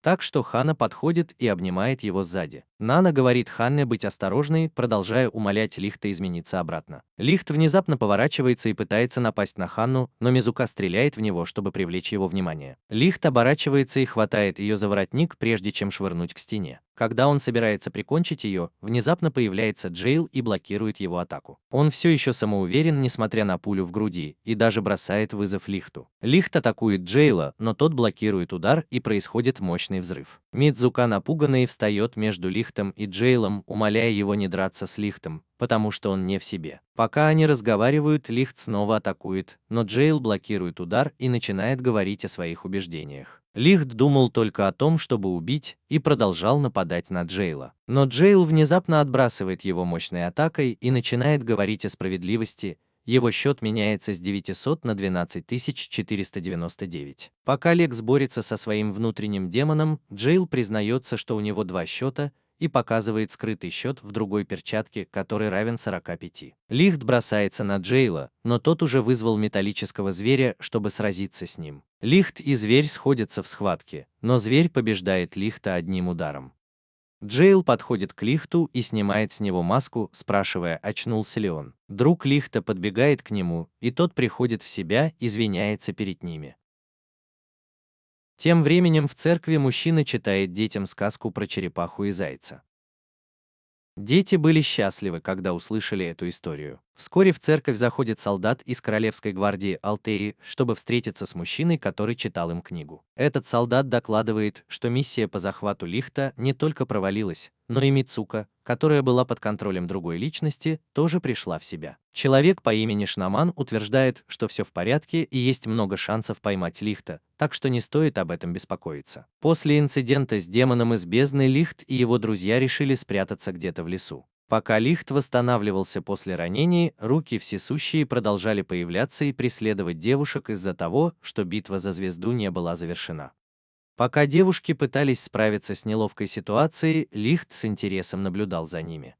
Так что Хана подходит и обнимает его сзади. Нана говорит Ханне быть осторожной, продолжая умолять Лихта измениться обратно. Лихт внезапно поворачивается и пытается напасть на Ханну, но Мизука стреляет в него, чтобы привлечь его внимание. Лихт оборачивается и хватает ее за воротник, прежде чем швырнуть к стене. Когда он собирается прикончить ее, внезапно появляется Джейл и блокирует его атаку. Он все еще самоуверен, несмотря на пулю в груди, и даже бросает вызов Лихту. Лихт атакует Джейла, но тот блокирует удар, и происходит мощный взрыв. Мидзука напуганный встает между Лихтом и Джейлом, умоляя его не драться с Лихтом, потому что он не в себе. Пока они разговаривают, Лихт снова атакует, но Джейл блокирует удар и начинает говорить о своих убеждениях. Лихт думал только о том, чтобы убить, и продолжал нападать на Джейла. Но Джейл внезапно отбрасывает его мощной атакой и начинает говорить о справедливости. Его счет меняется с 900 на 12499. Пока Лекс борется со своим внутренним демоном, Джейл признается, что у него два счета, и показывает скрытый счет в другой перчатке, который равен 45. Лихт бросается на Джейла, но тот уже вызвал металлического зверя, чтобы сразиться с ним. Лихт и зверь сходятся в схватке, но зверь побеждает Лихта одним ударом. Джейл подходит к Лихту и снимает с него маску, спрашивая, очнулся ли он. Друг Лихта подбегает к нему, и тот приходит в себя, извиняется перед ними. Тем временем в церкви мужчина читает детям сказку про черепаху и зайца. Дети были счастливы, когда услышали эту историю. Вскоре в церковь заходит солдат из Королевской гвардии Алтеи, чтобы встретиться с мужчиной, который читал им книгу. Этот солдат докладывает, что миссия по захвату Лихта не только провалилась, но и Мицука, которая была под контролем другой личности, тоже пришла в себя. Человек по имени Шнаман утверждает, что все в порядке и есть много шансов поймать Лихта, так что не стоит об этом беспокоиться. После инцидента с демоном из бездны Лихт и его друзья решили спрятаться где-то в лесу. Пока Лихт восстанавливался после ранений, руки всесущие продолжали появляться и преследовать девушек из-за того, что битва за звезду не была завершена. Пока девушки пытались справиться с неловкой ситуацией, Лихт с интересом наблюдал за ними.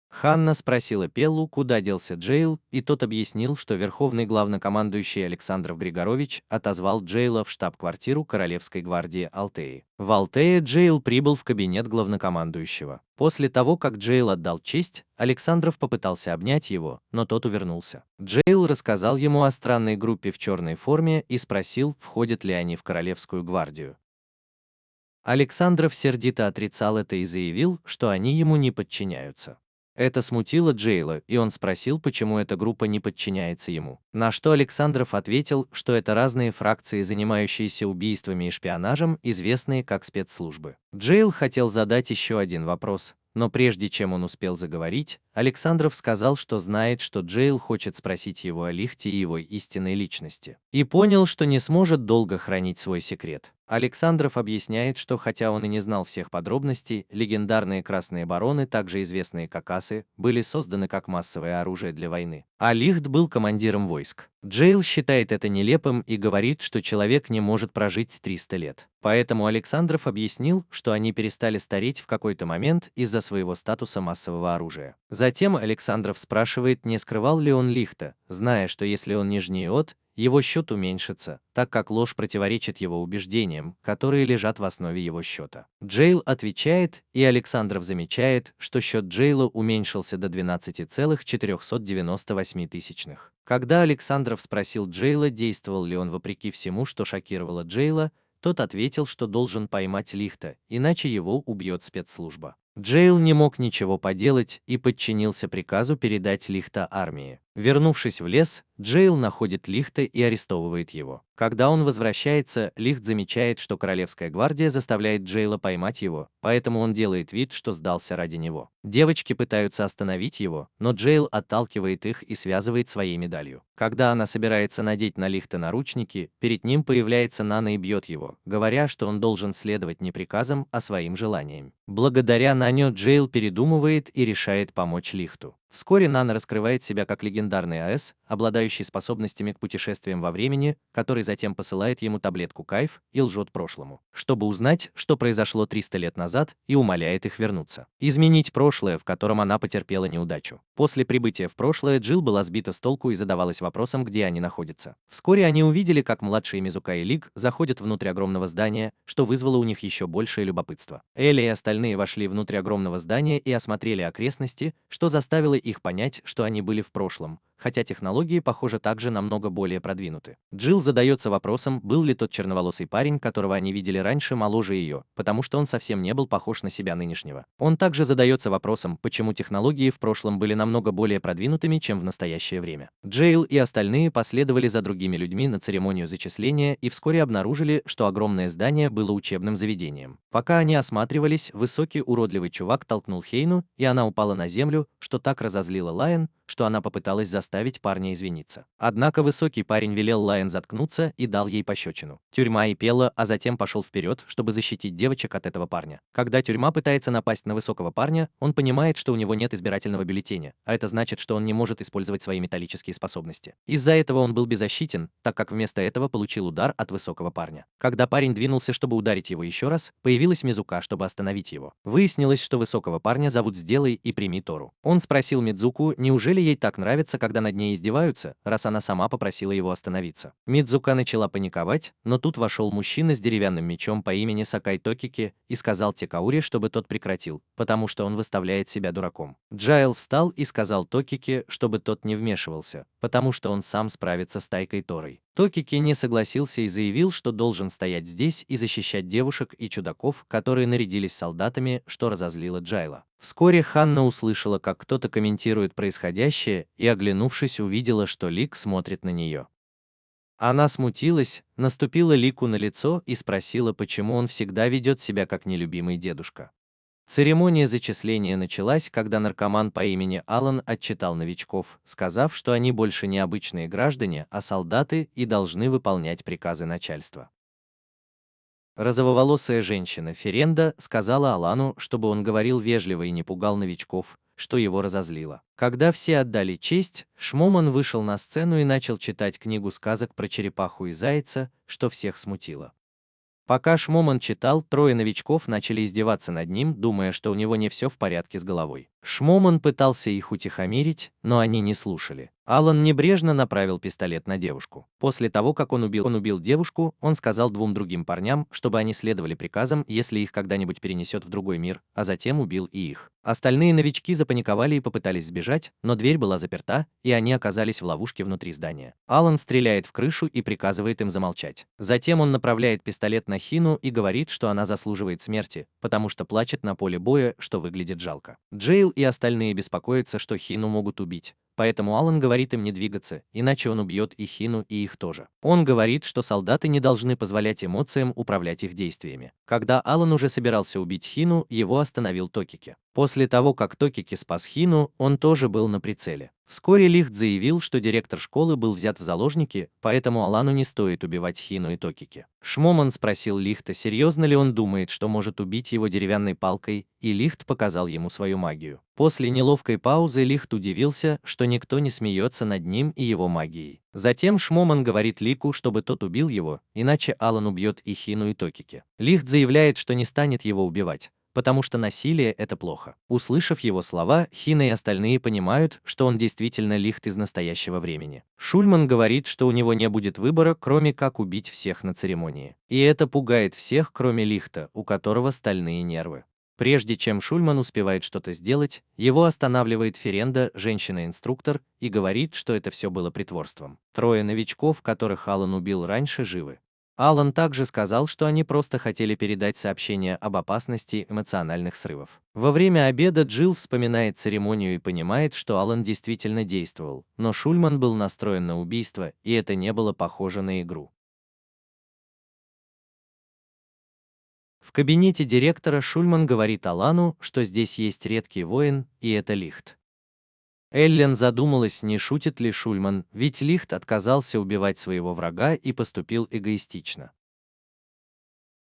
Ханна спросила Пеллу, куда делся Джейл, и тот объяснил, что верховный главнокомандующий Александров Григорович отозвал Джейла в штаб-квартиру Королевской гвардии Алтеи. В Алтее Джейл прибыл в кабинет главнокомандующего. После того, как Джейл отдал честь, Александров попытался обнять его, но тот увернулся. Джейл рассказал ему о странной группе в черной форме и спросил, входят ли они в Королевскую гвардию. Александров сердито отрицал это и заявил, что они ему не подчиняются. Это смутило Джейла, и он спросил, почему эта группа не подчиняется ему. На что Александров ответил, что это разные фракции, занимающиеся убийствами и шпионажем, известные как спецслужбы. Джейл хотел задать еще один вопрос, но прежде чем он успел заговорить, Александров сказал, что знает, что Джейл хочет спросить его о Лихте и его истинной личности. И понял, что не сможет долго хранить свой секрет. Александров объясняет, что хотя он и не знал всех подробностей, легендарные красные бароны, также известные как асы, были созданы как массовое оружие для войны. А Лихт был командиром войск. Джейл считает это нелепым и говорит, что человек не может прожить 300 лет. Поэтому Александров объяснил, что они перестали стареть в какой-то момент из-за своего статуса массового оружия. Затем Александров спрашивает, не скрывал ли он Лихта, зная, что если он не жниот, его счет уменьшится, так как ложь противоречит его убеждениям, которые лежат в основе его счета. Джейл отвечает, и Александров замечает, что счет Джейла уменьшился до 12,498. Когда Александров спросил Джейла, действовал ли он вопреки всему, что шокировало Джейла, тот ответил, что должен поймать Лихта, иначе его убьет спецслужба. Джейл не мог ничего поделать и подчинился приказу передать Лихта армии. Вернувшись в лес, Джейл находит Лихта и арестовывает его. Когда он возвращается, Лихт замечает, что Королевская гвардия заставляет Джейла поймать его, поэтому он делает вид, что сдался ради него. Девочки пытаются остановить его, но Джейл отталкивает их и связывает своей медалью. Когда она собирается надеть на Лихта наручники, перед ним появляется Нана и бьет его, говоря, что он должен следовать не приказам, а своим желаниям. Благодаря Нане Джейл передумывает и решает помочь Лихту. Вскоре Нана раскрывает себя как легендарный АЭС, обладающий способностями к путешествиям во времени, который затем посылает ему таблетку кайф и лжет прошлому, чтобы узнать, что произошло 300 лет назад, и умоляет их вернуться. Изменить прошлое, в котором она потерпела неудачу. После прибытия в прошлое Джилл была сбита с толку и задавалась вопросом, где они находятся. Вскоре они увидели, как младшие Мизука и Лик заходят внутрь огромного здания, что вызвало у них еще большее любопытство. Элли и остальные вошли внутрь огромного здания и осмотрели окрестности, что заставило их понять, что они были в прошлом, хотя технологии, похоже, также намного более продвинуты. Джилл задается вопросом, был ли тот черноволосый парень, которого они видели раньше, моложе ее, потому что он совсем не был похож на себя нынешнего. Он также задается вопросом, почему технологии в прошлом были намного более продвинутыми, чем в настоящее время. Джейл и остальные последовали за другими людьми на церемонию зачисления и вскоре обнаружили, что огромное здание было учебным заведением. Пока они осматривались, высокий уродливый чувак толкнул Хейну, и она упала на землю, что так разозлило Лайон, что она попыталась заставить парня извиниться. Однако высокий парень велел Лайон заткнуться и дал ей пощечину. Тюрьма и пела, а затем пошел вперед, чтобы защитить девочек от этого парня. Когда тюрьма пытается напасть на высокого парня, он понимает, что у него нет избирательного бюллетеня, а это значит, что он не может использовать свои металлические способности. Из-за этого он был беззащитен, так как вместо этого получил удар от высокого парня. Когда парень двинулся, чтобы ударить его еще раз, появилась Мизука, чтобы остановить его. Выяснилось, что высокого парня зовут «Сделай и прими Тору». Он спросил Мидзуку, неужели ей так нравится, когда над ней издеваются, раз она сама попросила его остановиться. Мидзука начала паниковать, но тут вошел мужчина с деревянным мечом по имени Сакай Токики и сказал Текаури, чтобы тот прекратил, потому что он выставляет себя дураком. Джайл встал и сказал Токики, чтобы тот не вмешивался, потому что он сам справится с Тайкой Торой. Токики не согласился и заявил, что должен стоять здесь и защищать девушек и чудаков, которые нарядились солдатами, что разозлило Джайла. Вскоре Ханна услышала, как кто-то комментирует происходящее, и, оглянувшись, увидела, что Лик смотрит на нее. Она смутилась, наступила Лику на лицо и спросила, почему он всегда ведет себя как нелюбимый дедушка. Церемония зачисления началась, когда наркоман по имени Алан отчитал новичков, сказав, что они больше не обычные граждане, а солдаты и должны выполнять приказы начальства. Розововолосая женщина Ференда сказала Алану, чтобы он говорил вежливо и не пугал новичков, что его разозлило. Когда все отдали честь, Шмоман вышел на сцену и начал читать книгу сказок про черепаху и зайца, что всех смутило. Пока Шмоман читал, трое новичков начали издеваться над ним, думая, что у него не все в порядке с головой. Шмоман пытался их утихомирить, но они не слушали. Алан небрежно направил пистолет на девушку. После того, как он убил девушку, он сказал двум другим парням, чтобы они следовали приказам, если их когда-нибудь перенесет в другой мир, а затем убил и их. Остальные новички запаниковали и попытались сбежать, но дверь была заперта, и они оказались в ловушке внутри здания. Алан стреляет в крышу и приказывает им замолчать. Затем он направляет пистолет на Хину и говорит, что она заслуживает смерти, потому что плачет на поле боя, что выглядит жалко. Джейл и остальные беспокоятся, что Хину могут убить. Поэтому Алан говорит им не двигаться, иначе он убьет и Хину, и их тоже. Он говорит, что солдаты не должны позволять эмоциям управлять их действиями. Когда Алан уже собирался убить Хину, его остановил Токики. После того, как Токики спас Хину, он тоже был на прицеле. Вскоре Лихт заявил, что директор школы был взят в заложники, поэтому Алану не стоит убивать Хину и Токики. Шмоман спросил Лихта, серьезно ли он думает, что может убить его деревянной палкой, и Лихт показал ему свою магию. После неловкой паузы Лихт удивился, что никто не смеется над ним и его магией. Затем Шмоман говорит Лику, чтобы тот убил его, иначе Алан убьет и Хину и Токики. Лихт заявляет, что не станет его убивать, потому что насилие – это плохо. Услышав его слова, Хина и остальные понимают, что он действительно Лихт из настоящего времени. Шульман говорит, что у него не будет выбора, кроме как убить всех на церемонии. И это пугает всех, кроме Лихта, у которого стальные нервы. Прежде чем Шульман успевает что-то сделать, его останавливает Ференда, женщина-инструктор, и говорит, что это все было притворством. Трое новичков, которых Алан убил раньше, живы. Алан также сказал, что они просто хотели передать сообщение об опасности эмоциональных срывов. Во время обеда Джилл вспоминает церемонию и понимает, что Алан действительно действовал, но Шульман был настроен на убийство, и это не было похоже на игру. В кабинете директора Шульман говорит Алану, что здесь есть редкий воин, и это Лихт. Эллен задумалась, не шутит ли Шульман, ведь Лихт отказался убивать своего врага и поступил эгоистично.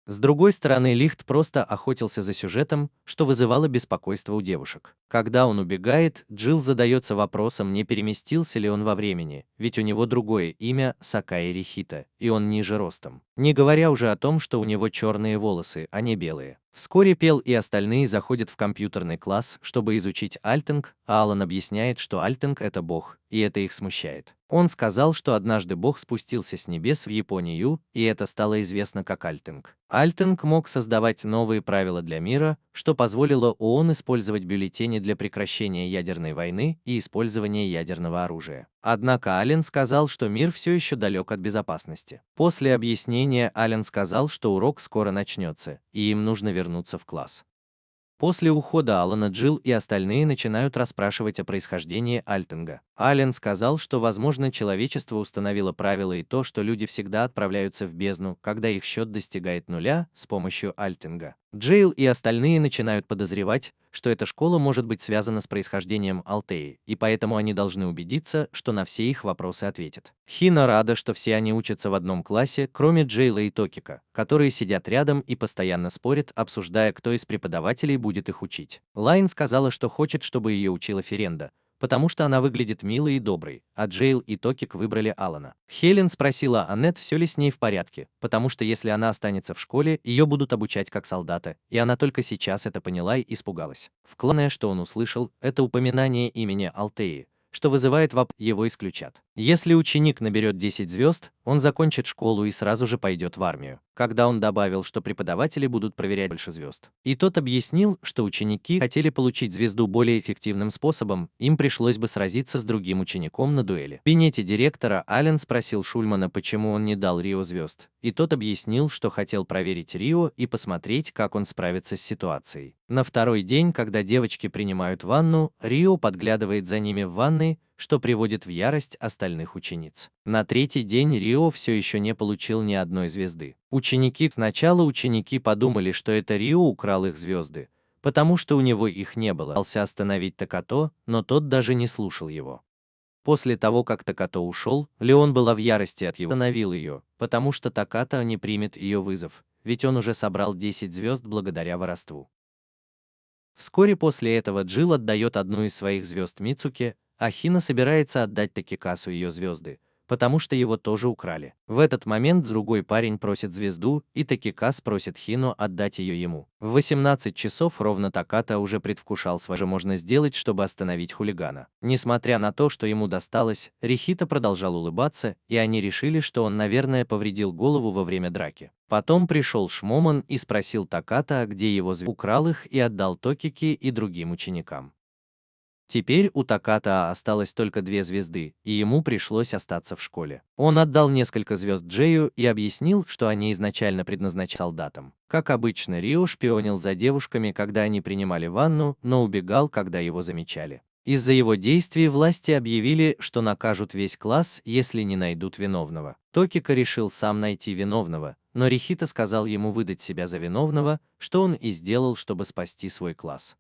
С другой стороны, Лихт просто охотился за сюжетом, что вызывало беспокойство у девушек. Когда он убегает, Джилл задается вопросом, не переместился ли он во времени, ведь у него другое имя Сакаи Рихита, и он ниже ростом. Не говоря уже о том, что у него черные волосы, а не белые. Вскоре Пел и остальные заходят в компьютерный класс, чтобы изучить Альтинг, а Алан объясняет, что Альтинг — это бог, и это их смущает. Он сказал, что однажды бог спустился с небес в Японию, и это стало известно как Альтинг. Альтинг мог создавать новые правила для мира, что позволило ООН использовать бюллетени для прекращения ядерной войны и использования ядерного оружия. Однако Аллен сказал, что мир все еще далек от безопасности. После объяснения Аллен сказал, что урок скоро начнется, и им нужно вернуться в класс. После ухода Алана Джилл и остальные начинают расспрашивать о происхождении Альтинга. Аллен сказал, что, возможно, человечество установило правило и то, что люди всегда отправляются в бездну, когда их счет достигает нуля, с помощью Альтинга. Джейл и остальные начинают подозревать, что эта школа может быть связана с происхождением Алтеи, и поэтому они должны убедиться, что на все их вопросы ответят. Хина рада, что все они учатся в одном классе, кроме Джейла и Токика, которые сидят рядом и постоянно спорят, обсуждая, кто из преподавателей будет их учить. Лайн сказала, что хочет, чтобы ее учила Ференда, потому что она выглядит милой и доброй, а Джейл и Токик выбрали Алана. Хелен спросила Аннет, все ли с ней в порядке, потому что если она останется в школе, ее будут обучать как солдата, и она только сейчас это поняла и испугалась. Вкладное, что он услышал, это упоминание имени Алтеи, что вызывает его исключат. Если ученик наберет 10 звезд, он закончит школу и сразу же пойдет в армию. Когда он добавил, что преподаватели будут проверять больше звезд. И тот объяснил, что ученики хотели получить звезду более эффективным способом, им пришлось бы сразиться с другим учеником на дуэли. В кабинете директора Аллен спросил Шульмана, почему он не дал Рио звезд, и тот объяснил, что хотел проверить Рио и посмотреть, как он справится с ситуацией. На второй день, когда девочки принимают ванну, Рио подглядывает за ними в ванной, что приводит в ярость остальных учениц. На третий день Рио все еще не получил ни одной звезды. Сначала ученики подумали, что это Рио украл их звезды, потому что у него их не было. Пытался остановить Такато, но тот даже не слушал его. После того, как Такато ушел, Леон была в ярости от его. Остановил ее, потому что Такато не примет ее вызов, ведь он уже собрал 10 звезд благодаря воровству. Вскоре после этого Джилл отдает одну из своих звезд Мицуке, а Хина собирается отдать Такикасу ее звезды, потому что его тоже украли. В этот момент другой парень просит звезду, и Такикас просит Хину отдать ее ему. В 18 часов ровно Таката уже предвкушал, что же можно сделать, чтобы остановить хулигана. Несмотря на то, что ему досталось, Рихита продолжал улыбаться, и они решили, что он, наверное, повредил голову во время драки. Потом пришел Шмоман и спросил Таката, где его звезды, украл их и отдал Токики и другим ученикам. Теперь у Таката осталось только 2 звезды, и ему пришлось остаться в школе. Он отдал несколько звезд Джею и объяснил, что они изначально предназначены солдатам. Как обычно, Рио шпионил за девушками, когда они принимали ванну, но убегал, когда его замечали. Из-за его действий власти объявили, что накажут весь класс, если не найдут виновного. Токика решил сам найти виновного, но Рихита сказал ему выдать себя за виновного, что он и сделал, чтобы спасти свой класс.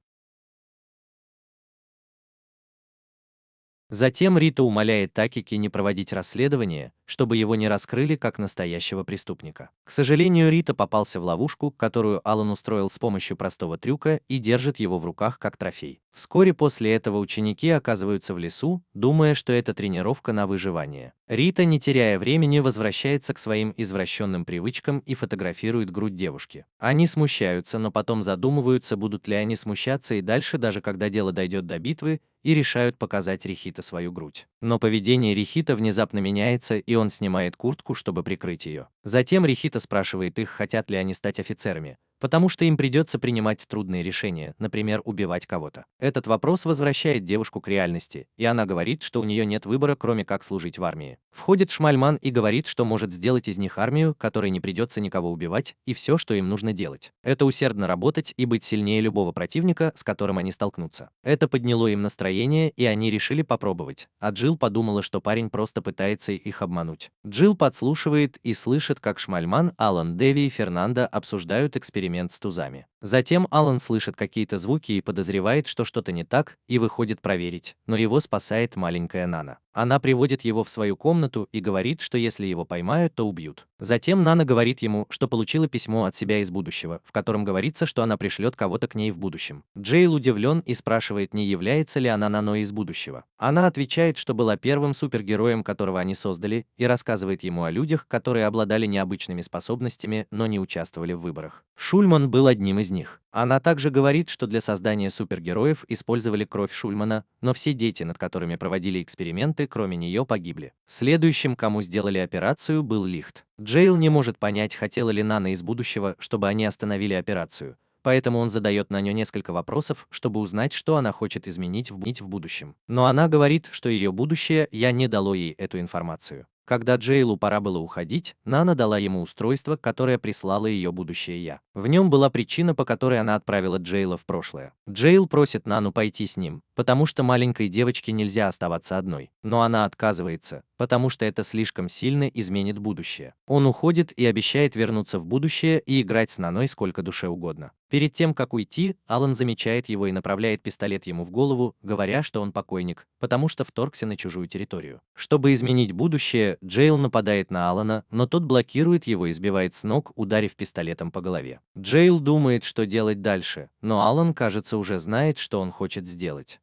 Затем Рита умоляет Такики не проводить расследование, чтобы его не раскрыли как настоящего преступника. К сожалению, Рита попался в ловушку, которую Алан устроил с помощью простого трюка и держит его в руках как трофей. Вскоре после этого ученики оказываются в лесу, думая, что это тренировка на выживание. Рита, не теряя времени, возвращается к своим извращенным привычкам и фотографирует грудь девушки. Они смущаются, но потом задумываются, будут ли они смущаться и дальше, даже когда дело дойдет до битвы, и решают показать Рихито свою грудь. Но поведение Рихито внезапно меняется, и он снимает куртку, чтобы прикрыть ее. Затем Рихито спрашивает их, хотят ли они стать офицерами, потому что им придется принимать трудные решения, например, убивать кого-то. Этот вопрос возвращает девушку к реальности, и она говорит, что у нее нет выбора, кроме как служить в армии. Входит Шмальман и говорит, что может сделать из них армию, которой не придется никого убивать, и все, что им нужно делать, это усердно работать и быть сильнее любого противника, с которым они столкнутся. Это подняло им настроение, и они решили попробовать, а Джилл подумала, что парень просто пытается их обмануть. Джилл подслушивает и слышит, как Шмальман, Алан, Дэви и Фернандо обсуждают эксперимент с тузами. Затем Алан слышит какие-то звуки и подозревает, что что-то не так, и выходит проверить, но его спасает маленькая Нана. Она приводит его в свою комнату и говорит, что если его поймают, то убьют. Затем Нана говорит ему, что получила письмо от себя из будущего, в котором говорится, что она пришлет кого-то к ней в будущем. Джейл удивлен и спрашивает, не является ли она Наной из будущего. Она отвечает, что была первым супергероем, которого они создали, и рассказывает ему о людях, которые обладали необычными способностями, но не участвовали в выборах. Шульман был одним из них. Она также говорит, что для создания супергероев использовали кровь Шульмана, но все дети, над которыми проводили эксперименты, кроме нее, погибли. Следующим, кому сделали операцию, был Лихт. Джейл не может понять, хотела ли Нана из будущего, чтобы они остановили операцию, поэтому он задает Нане несколько вопросов, чтобы узнать, что она хочет изменить в будущем. Но она говорит, что ее будущее «я» не дало ей эту информацию. Когда Джейлу пора было уходить, Нана дала ему устройство, которое прислало ее будущее «я». В нем была причина, по которой она отправила Джейла в прошлое. Джейл просит Нану пойти с ним, потому что маленькой девочке нельзя оставаться одной. Но она отказывается, потому что это слишком сильно изменит будущее. Он уходит и обещает вернуться в будущее и играть с Наной сколько душе угодно. Перед тем, как уйти, Алан замечает его и направляет пистолет ему в голову, говоря, что он покойник, потому что вторгся на чужую территорию. Чтобы изменить будущее, Джейл нападает на Алана, но тот блокирует его и сбивает с ног, ударив пистолетом по голове. Джейл думает, что делать дальше, но Алан, кажется, уже знает, что он хочет сделать.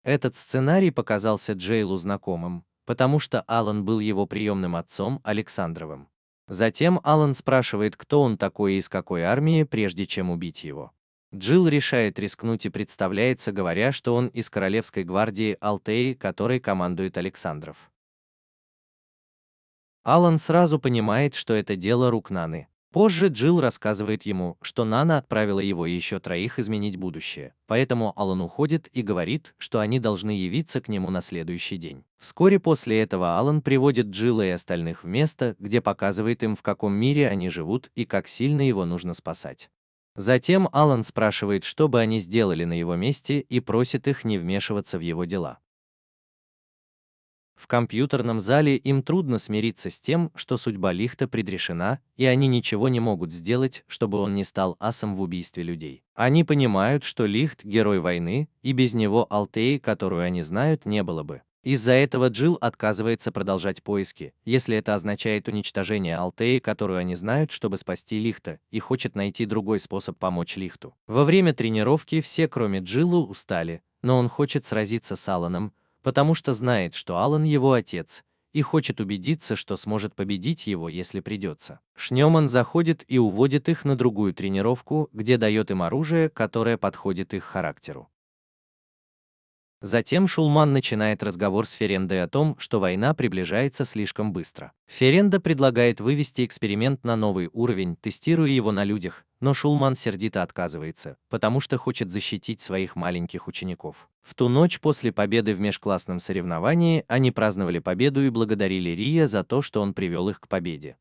Этот сценарий показался Джейлу знакомым, потому что Алан был его приемным отцом Александровым. Затем Алан спрашивает, кто он такой и из какой армии, прежде чем убить его. Джилл решает рискнуть и представляется, говоря, что он из Королевской гвардии Алтеи, которой командует Александров. Алан сразу понимает, что это дело рук Наны. Позже Джилл рассказывает ему, что Нана отправила его и еще троих изменить будущее, поэтому Алан уходит и говорит, что они должны явиться к нему на следующий день. Вскоре после этого Алан приводит Джилла и остальных в место, где показывает им, в каком мире они живут и как сильно его нужно спасать. Затем Алан спрашивает, что бы они сделали на его месте, и просит их не вмешиваться в его дела. В компьютерном зале им трудно смириться с тем, что судьба Лихта предрешена, и они ничего не могут сделать, чтобы он не стал асом в убийстве людей. Они понимают, что Лихт – герой войны, и без него Алтеи, которую они знают, не было бы. Из-за этого Джилл отказывается продолжать поиски, если это означает уничтожение Алтеи, которую они знают, чтобы спасти Лихта, и хочет найти другой способ помочь Лихту. Во время тренировки все, кроме Джилла, устали, но он хочет сразиться с Аланом, потому что знает, что Алан его отец, и хочет убедиться, что сможет победить его, если придется. Шнеман заходит и уводит их на другую тренировку, где дает им оружие, которое подходит их характеру. Затем Шульман начинает разговор с Ферендой о том, что война приближается слишком быстро. Ференда предлагает вывести эксперимент на новый уровень, тестируя его на людях, но Шульман сердито отказывается, потому что хочет защитить своих маленьких учеников. В ту ночь после победы в межклассном соревновании они праздновали победу и благодарили Рия за то, что он привел их к победе.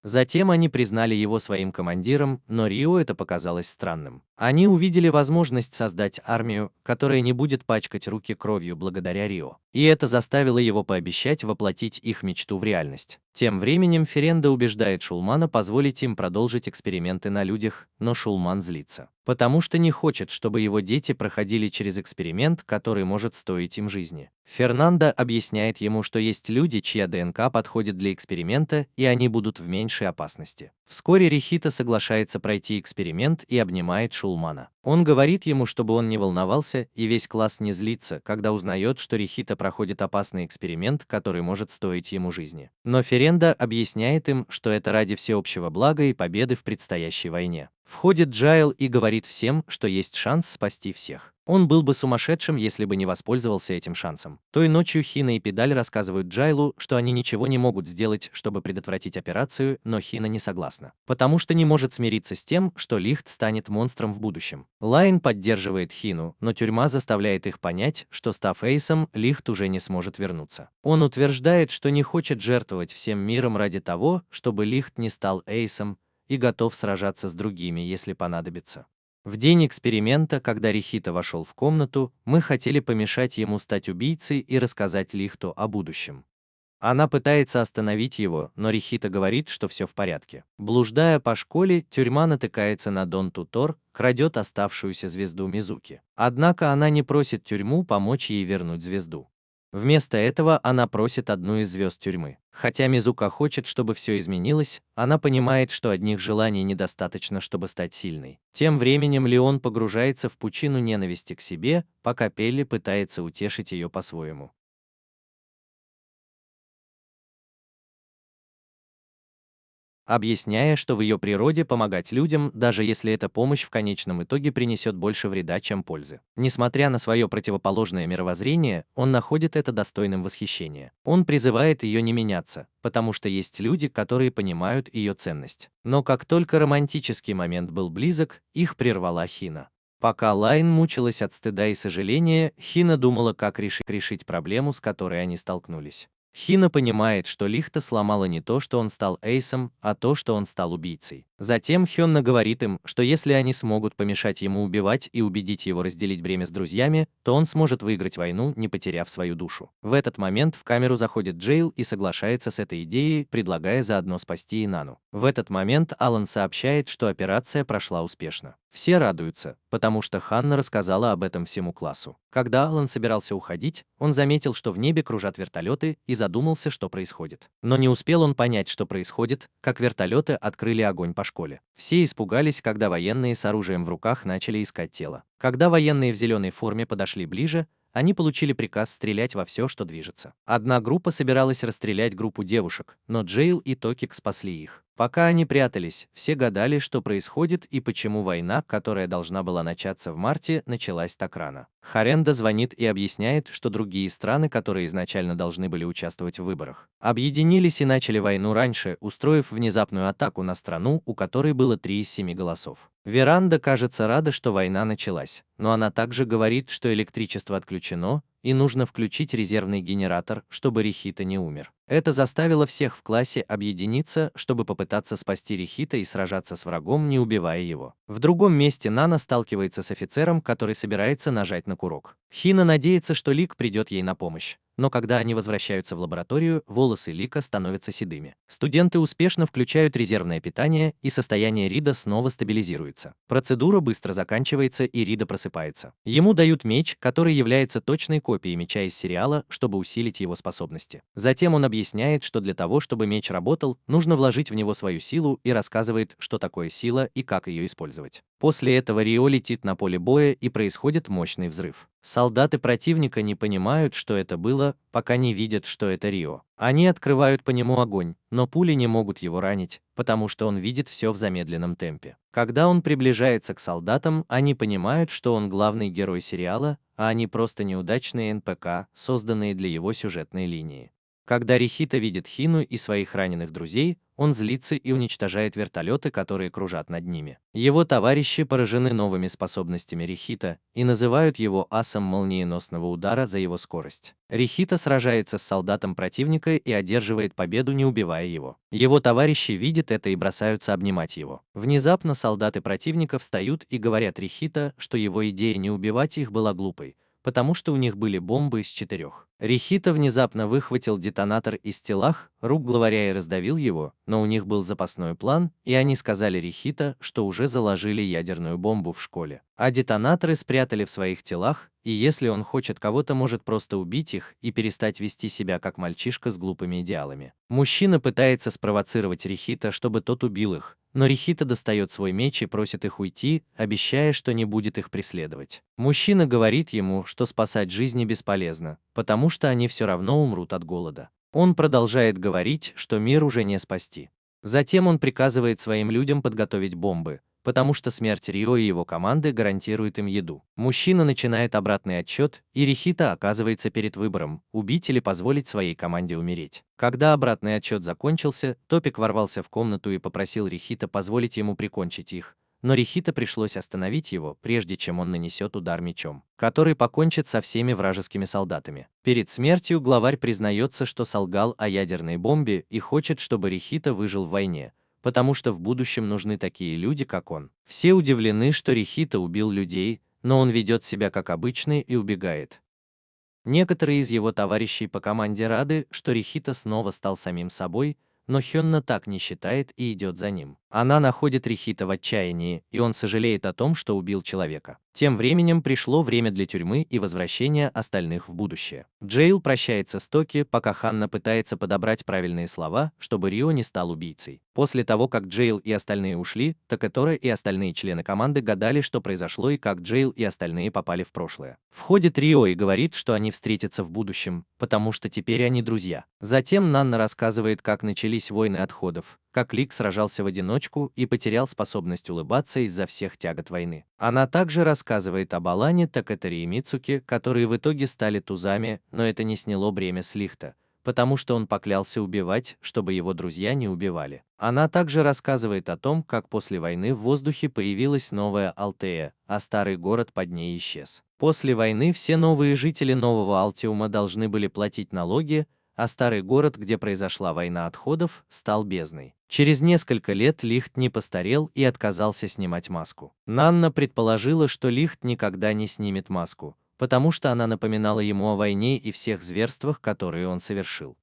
Затем они признали его своим командиром, но Рио это показалось странным. Они увидели возможность создать армию, которая не будет пачкать руки кровью благодаря Рио. И это заставило его пообещать воплотить их мечту в реальность. Тем временем Ференда убеждает Шульмана позволить им продолжить эксперименты на людях, но Шульман злится. потому что не хочет, чтобы его дети проходили через эксперимент, который может стоить им жизни. Фернандо объясняет ему, что есть люди, чья ДНК подходит для эксперимента, и они будут в меньшей опасности. Вскоре Рихита соглашается пройти эксперимент и обнимает Шулмана. Он говорит ему, чтобы он не волновался, и весь класс не злится, когда узнает, что Рихита проходит опасный эксперимент, который может стоить ему жизни. Но Ференда объясняет им, что это ради всеобщего блага и победы в предстоящей войне. Входит Джайл и говорит всем, что есть шанс спасти всех. Он был бы сумасшедшим, если бы не воспользовался этим шансом. Той ночью Хина и Педаль рассказывают Джайлу, что они ничего не могут сделать, чтобы предотвратить операцию, но Хина не согласна, потому что не может смириться с тем, что Лихт станет монстром в будущем. Лайн поддерживает Хину, но тюрьма заставляет их понять, что став Эйсом, Лихт уже не сможет вернуться. Он утверждает, что не хочет жертвовать всем миром ради того, чтобы Лихт не стал Эйсом, и готов сражаться с другими, если понадобится. В день эксперимента, когда Рихита вошел в комнату, мы хотели помешать ему стать убийцей и рассказать Лихту о будущем. Она пытается остановить его, но Рихита говорит, что все в порядке. Блуждая по школе, тюрьма натыкается на Дон Тутор, крадет оставшуюся звезду Мизуки. Однако она не просит тюрьму помочь ей вернуть звезду. Вместо этого она просит одну из звезд тюрьмы. Хотя Мизука хочет, чтобы все изменилось, она понимает, что одних желаний недостаточно, чтобы стать сильной. Тем временем Леон погружается в пучину ненависти к себе, пока Пелли пытается утешить ее по-своему. Объясняя, что в ее природе помогать людям, даже если эта помощь в конечном итоге принесет больше вреда, чем пользы. Несмотря на свое противоположное мировоззрение, он находит это достойным восхищения. Он призывает ее не меняться, потому что есть люди, которые понимают ее ценность. Но как только романтический момент был близок, их прервала Хина. Пока Лайн мучилась от стыда и сожаления, Хина думала, как решить проблему, с которой они столкнулись. Хина понимает, что Лихта сломала не то, что он стал Эйсом, а то, что он стал убийцей. Затем Хённа говорит им, что если они смогут помешать ему убивать и убедить его разделить бремя с друзьями, то он сможет выиграть войну, не потеряв свою душу. В этот момент в камеру заходит Джейл и соглашается с этой идеей, предлагая заодно спасти Инану. В этот момент Алан сообщает, что операция прошла успешно. Все радуются, потому что Ханна рассказала об этом всему классу. Когда Алан собирался уходить, он заметил, что в небе кружат вертолеты, и задумался, что происходит. Но не успел он понять, что происходит, как вертолеты открыли огонь по школе. Все испугались, когда военные с оружием в руках начали искать тело. Когда военные в зеленой форме подошли ближе, они получили приказ стрелять во все, что движется. Одна группа собиралась расстрелять группу девушек, но Джейл и Токик спасли их. Пока они прятались, все гадали, что происходит и почему война, которая должна была начаться в марте, началась так рано. Харенда звонит и объясняет, что другие страны, которые изначально должны были участвовать в выборах, объединились и начали войну раньше, устроив внезапную атаку на страну, у которой было 3 из 7 голосов. Веранда, кажется, рада, что война началась, но она также говорит, что электричество отключено, и нужно включить резервный генератор, чтобы Рихита не умер. Это заставило всех в классе объединиться, чтобы попытаться спасти Рихита и сражаться с врагом, не убивая его. В другом месте Нана сталкивается с офицером, который собирается нажать на курок. Хина надеется, что Лик придет ей на помощь. Но когда они возвращаются в лабораторию, волосы Лика становятся седыми. Студенты успешно включают резервное питание, и состояние Рида снова стабилизируется. Процедура быстро заканчивается, и Рида просыпается. Ему дают меч, который является точной копией меча из сериала, чтобы усилить его способности. Затем он объясняет, что для того, чтобы меч работал, нужно вложить в него свою силу, и рассказывает, что такое сила и как ее использовать. После этого Рио летит на поле боя, и происходит мощный взрыв. Солдаты противника не понимают, что это было, пока не видят, что это Рио. Они открывают по нему огонь, но пули не могут его ранить, потому что он видит все в замедленном темпе. Когда он приближается к солдатам, они понимают, что он главный герой сериала, а они просто неудачные НПК, созданные для его сюжетной линии. Когда Рихита видит Хину и своих раненых друзей, он злится и уничтожает вертолеты, которые кружат над ними. Его товарищи поражены новыми способностями Рихита и называют его асом молниеносного удара за его скорость. Рихита сражается с солдатом противника и одерживает победу, не убивая его. Его товарищи видят это и бросаются обнимать его. Внезапно солдаты противника встают и говорят Рихита, что его идея не убивать их была глупой, потому что у них были бомбы из 4. Рихита внезапно выхватил детонатор из телах рук главаря и раздавил его, но у них был запасной план, и они сказали Рихита, что уже заложили ядерную бомбу в школе. А детонаторы спрятали в своих телах, и если он хочет кого-то, может просто убить их и перестать вести себя как мальчишка с глупыми идеалами. Мужчина пытается спровоцировать Рихита, чтобы тот убил их, но Рихита достает свой меч и просит их уйти, обещая, что не будет их преследовать. Мужчина говорит ему, что спасать жизни бесполезно, потому что они все равно умрут от голода. Он продолжает говорить, что мир уже не спасти. Затем он приказывает своим людям подготовить бомбы, потому что смерть Рио и его команды гарантирует им еду. Мужчина начинает обратный отсчет, и Рихита оказывается перед выбором, убить или позволить своей команде умереть. Когда обратный отсчет закончился, Топик ворвался в комнату и попросил Рихита позволить ему прикончить их, но Рихита пришлось остановить его, прежде чем он нанесет удар мечом, который покончит со всеми вражескими солдатами. Перед смертью главарь признается, что солгал о ядерной бомбе и хочет, чтобы Рихита выжил в войне, потому что в будущем нужны такие люди, как он. Все удивлены, что Рихита убил людей, но он ведет себя как обычный и убегает. Некоторые из его товарищей по команде рады, что Рихита снова стал самим собой, но Хённа так не считает и идет за ним. Она находит Рихита в отчаянии, и он сожалеет о том, что убил человека. Тем временем пришло время для тюрьмы и возвращения остальных в будущее. Джейл прощается с Токи, пока Ханна пытается подобрать правильные слова, чтобы Рио не стал убийцей. После того, как Джейл и остальные ушли, Такэтора и остальные члены команды гадали, что произошло и как Джейл и остальные попали в прошлое. Входит Рио и говорит, что они встретятся в будущем, потому что теперь они друзья. Затем Нанна рассказывает, как начались войны отходов, как Лик сражался в одиночку и потерял способность улыбаться из-за всех тягот войны. Она также рассказывает об Алане, Такэторе и Мицуке, которые в итоге стали тузами, но это не сняло бремя с Лихта, потому что он поклялся убивать, чтобы его друзья не убивали. Она также рассказывает о том, как после войны в воздухе появилась новая Алтея, а старый город под ней исчез. После войны все новые жители нового Алтиума должны были платить налоги, а старый город, где произошла война отходов, стал бездной. Через несколько лет Лихт не постарел и отказался снимать маску. Нанна предположила, что Лихт никогда не снимет маску, потому что она напоминала ему о войне и всех зверствах, которые он совершил.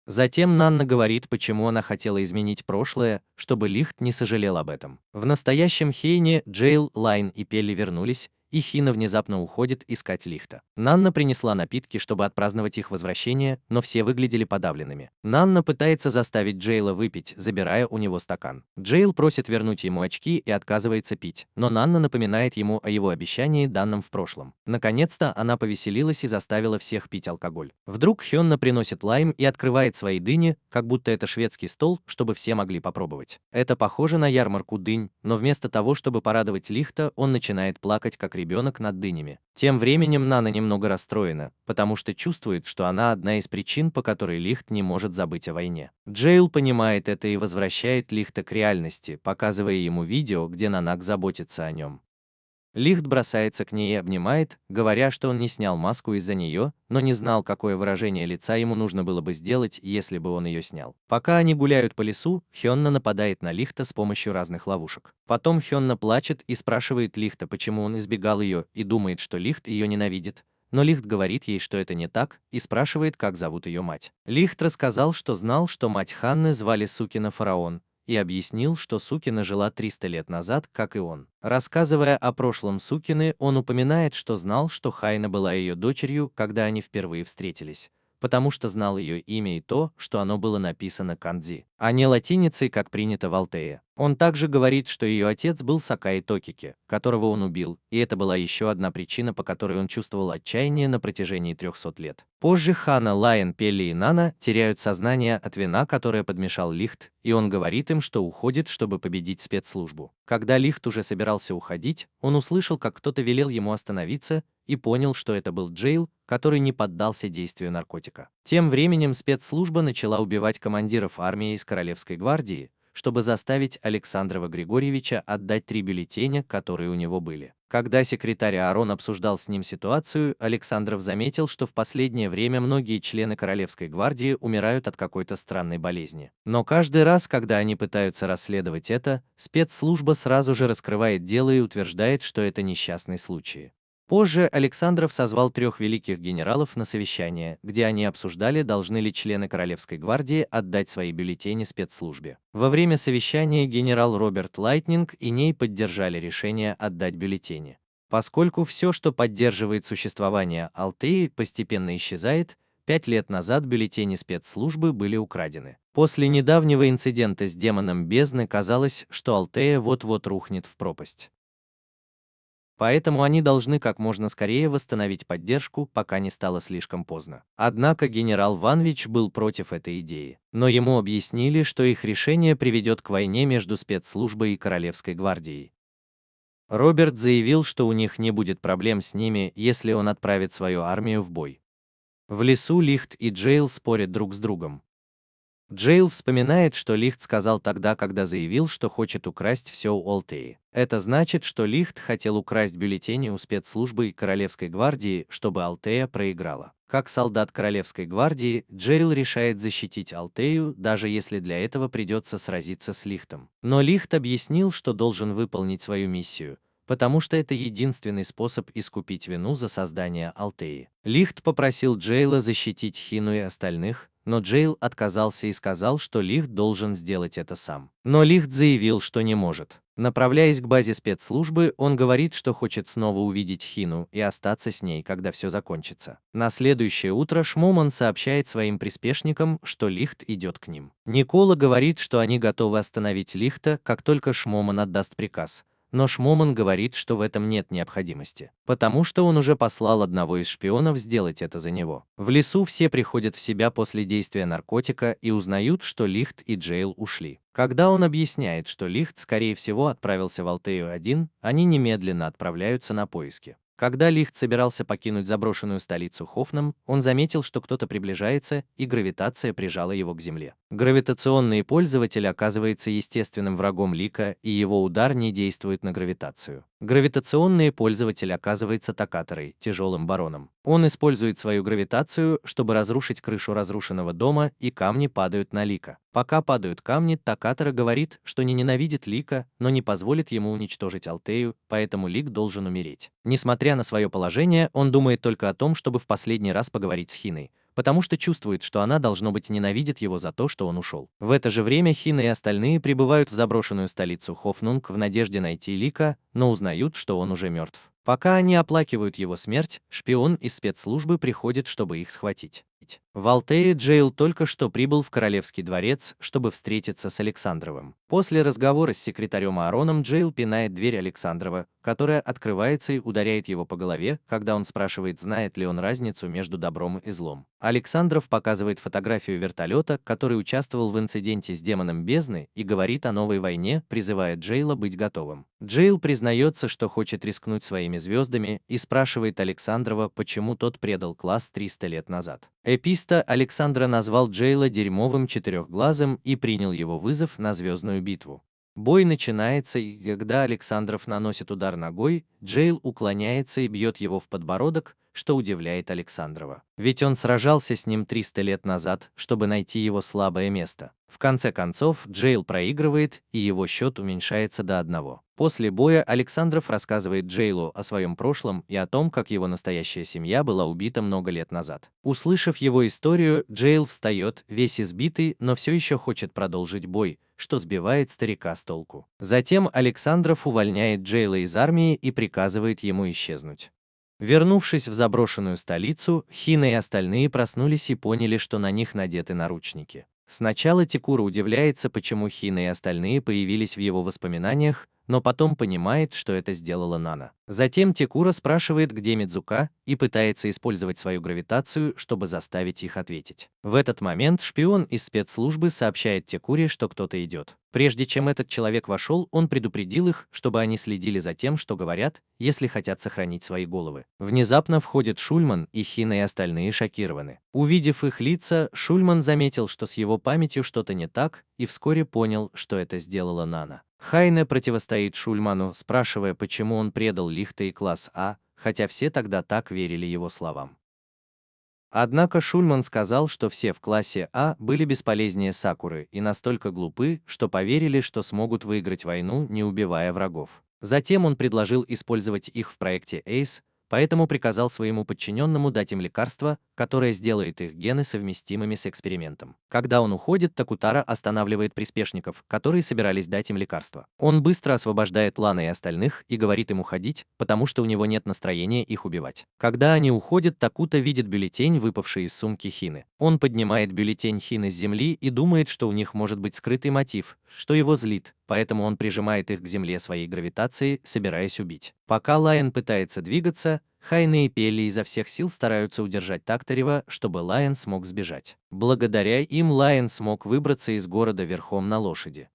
Затем Нанна говорит, почему она хотела изменить прошлое, чтобы Лихт не сожалел об этом. В настоящем Хейне Джейл, Лайн и Пелли вернулись, и Хина внезапно уходит искать Лихта. Нанна принесла напитки, чтобы отпраздновать их возвращение, но все выглядели подавленными. Нанна пытается заставить Джейла выпить, забирая у него стакан. Джейл просит вернуть ему очки и отказывается пить, но Нанна напоминает ему о его обещании, данном в прошлом. Наконец-то она повеселилась и заставила всех пить алкоголь. Вдруг Хённа приносит лайм и открывает свои дыни, как будто это шведский стол, чтобы все могли попробовать. Это похоже на ярмарку дынь, но вместо того, чтобы порадовать Лихта, он начинает плакать, как ребенок над дынями. Тем временем Нана немного расстроена, потому что чувствует, что она одна из причин, по которой Лихт не может забыть о войне. Джейл понимает это и возвращает Лихта к реальности, показывая ему видео, где Нанак заботится о нем. Лихт бросается к ней и обнимает, говоря, что он не снял маску из-за нее, но не знал, какое выражение лица ему нужно было бы сделать, если бы он ее снял. Пока они гуляют по лесу, Хённа нападает на Лихта с помощью разных ловушек. Потом Хённа плачет и спрашивает Лихта, почему он избегал ее, и думает, что Лихт ее ненавидит. Но Лихт говорит ей, что это не так, и спрашивает, как зовут ее мать. Лихт рассказал, что знал, что мать Ханны звали Сукина Фараон, и объяснил, что Сукина жила 300 лет назад, как и он. Рассказывая о прошлом Сукины, он упоминает, что знал, что Хайна была ее дочерью, когда они впервые встретились, потому что знал ее имя и то, что оно было написано кандзи, а не латиницей, как принято в Алтее. Он также говорит, что ее отец был Сакаи Токики, которого он убил, и это была еще одна причина, по которой он чувствовал отчаяние на протяжении 300 лет. Позже Хана, Лайон, Пелли и Нана теряют сознание от вина, которое подмешал Лихт, и он говорит им, что уходит, чтобы победить спецслужбу. Когда Лихт уже собирался уходить, он услышал, как кто-то велел ему остановиться, и понял, что это был Джейл, который не поддался действию наркотика. Тем временем спецслужба начала убивать командиров армии из Королевской гвардии, чтобы заставить Александрова Григорьевича отдать 3 бюллетеня, которые у него были. Когда секретарь Аарон обсуждал с ним ситуацию, Александров заметил, что в последнее время многие члены Королевской гвардии умирают от какой-то странной болезни. Но каждый раз, когда они пытаются расследовать это, спецслужба сразу же раскрывает дело и утверждает, что это несчастный случай. Позже Александров созвал 3 великих генералов на совещание, где они обсуждали, должны ли члены Королевской гвардии отдать свои бюллетени спецслужбе. Во время совещания генерал Роберт Лайтнинг и Ней поддержали решение отдать бюллетени. Поскольку все, что поддерживает существование Алтеи, постепенно исчезает, 5 лет назад бюллетени спецслужбы были украдены. После недавнего инцидента с демоном бездны казалось, что Алтея вот-вот рухнет в пропасть. Поэтому они должны как можно скорее восстановить поддержку, пока не стало слишком поздно. Однако генерал Ванвич был против этой идеи, но ему объяснили, что их решение приведет к войне между спецслужбой и Королевской гвардией. Роберт заявил, что у них не будет проблем с ними, если он отправит свою армию в бой. В лесу Лихт и Джейл спорят друг с другом. Джейл вспоминает, что Лихт сказал тогда, когда заявил, что хочет украсть все у Алтеи. Это значит, что Лихт хотел украсть бюллетени у спецслужбы и Королевской гвардии, чтобы Алтея проиграла. Как солдат Королевской гвардии, Джейл решает защитить Алтею, даже если для этого придется сразиться с Лихтом. Но Лихт объяснил, что должен выполнить свою миссию, потому что это единственный способ искупить вину за создание Алтеи. Лихт попросил Джейла защитить Хину и остальных, но Джейл отказался и сказал, что Лихт должен сделать это сам. Но Лихт заявил, что не может. Направляясь к базе спецслужбы, он говорит, что хочет снова увидеть Хину и остаться с ней, когда все закончится. На следующее утро Шмоман сообщает своим приспешникам, что Лихт идет к ним. Никола говорит, что они готовы остановить Лихта, как только Шмоман отдаст приказ. Но Шмоман говорит, что в этом нет необходимости, потому что он уже послал одного из шпионов сделать это за него. В лесу все приходят в себя после действия наркотика и узнают, что Лихт и Джейл ушли. Когда он объясняет, что Лихт, скорее всего, отправился в Алтею один, они немедленно отправляются на поиски. Когда Лихт собирался покинуть заброшенную столицу Хофнам, он заметил, что кто-то приближается, и гравитация прижала его к земле. Гравитационный пользователь оказывается естественным врагом Лика, и его удар не действует на гравитацию. Гравитационный пользователь оказывается Токаторой, тяжелым бароном. Он использует свою гравитацию, чтобы разрушить крышу разрушенного дома, и камни падают на Лика. Пока падают камни, Токатора говорит, что не ненавидит Лика, но не позволит ему уничтожить Алтею, поэтому Лик должен умереть. Несмотря на свое положение, он думает только о том, чтобы в последний раз поговорить с Хиной, потому что чувствует, что она, должно быть, ненавидит его за то, что он ушел. В это же время Хина и остальные прибывают в заброшенную столицу Хофнунг в надежде найти Лика, но узнают, что он уже мертв. Пока они оплакивают его смерть, шпион из спецслужбы приходит, чтобы их схватить. В Алтее Джейл только что прибыл в Королевский дворец, чтобы встретиться с Александровым. После разговора с секретарем Аароном Джейл пинает дверь Александрова, которая открывается и ударяет его по голове, когда он спрашивает, знает ли он разницу между добром и злом. Александров показывает фотографию вертолета, который участвовал в инциденте с демоном бездны, и говорит о новой войне, призывая Джейла быть готовым. Джейл признается, что хочет рискнуть своими звездами, и спрашивает Александрова, почему тот предал класс 300 лет назад. Эписта Александра назвал Джейла дерьмовым четырехглазым и принял его вызов на звездную битву. Бой начинается, и когда Александров наносит удар ногой, Джейл уклоняется и бьет его в подбородок, что удивляет Александрова. Ведь он сражался с ним 300 лет назад, чтобы найти его слабое место. В конце концов, Джейл проигрывает, и его счет уменьшается до 1. После боя Александров рассказывает Джейлу о своем прошлом и о том, как его настоящая семья была убита много лет назад. Услышав его историю, Джейл встает, весь избитый, но все еще хочет продолжить бой, что сбивает старика с толку. Затем Александров увольняет Джейла из армии и приказывает ему исчезнуть. Вернувшись в заброшенную столицу, Хина и остальные проснулись и поняли, что на них надеты наручники. Сначала Текура удивляется, почему Хина и остальные появились в его воспоминаниях, но потом понимает, что это сделала Нана. Затем Текура спрашивает, где Мидзука, и пытается использовать свою гравитацию, чтобы заставить их ответить. В этот момент шпион из спецслужбы сообщает Текуре, что кто-то идет. Прежде чем этот человек вошел, он предупредил их, чтобы они следили за тем, что говорят, если хотят сохранить свои головы. Внезапно входит Шульман, и Хина и остальные шокированы. Увидев их лица, Шульман заметил, что с его памятью что-то не так, и вскоре понял, что это сделала Нана. Хайне противостоит Шульману, спрашивая, почему он предал Лихта и класс А, хотя все тогда так верили его словам. Однако Шульман сказал, что все в классе А были бесполезнее Сакуры и настолько глупы, что поверили, что смогут выиграть войну, не убивая врагов. Затем он предложил использовать их в проекте Ace, поэтому приказал своему подчиненному дать им лекарство, которое сделает их гены совместимыми с экспериментом. Когда он уходит, Такутара останавливает приспешников, которые собирались дать им лекарство. Он быстро освобождает Лана и остальных и говорит им уходить, потому что у него нет настроения их убивать. Когда они уходят, Такута видит бюллетень, выпавший из сумки Хины. Он поднимает бюллетень Хины с земли и думает, что у них может быть скрытый мотив, что его злит, поэтому он прижимает их к земле своей гравитацией, собираясь убить. Пока Лайон пытается двигаться, Хайне и Пелли изо всех сил стараются удержать Тактарева, чтобы Лайон смог сбежать. Благодаря им Лайон смог выбраться из города верхом на лошади.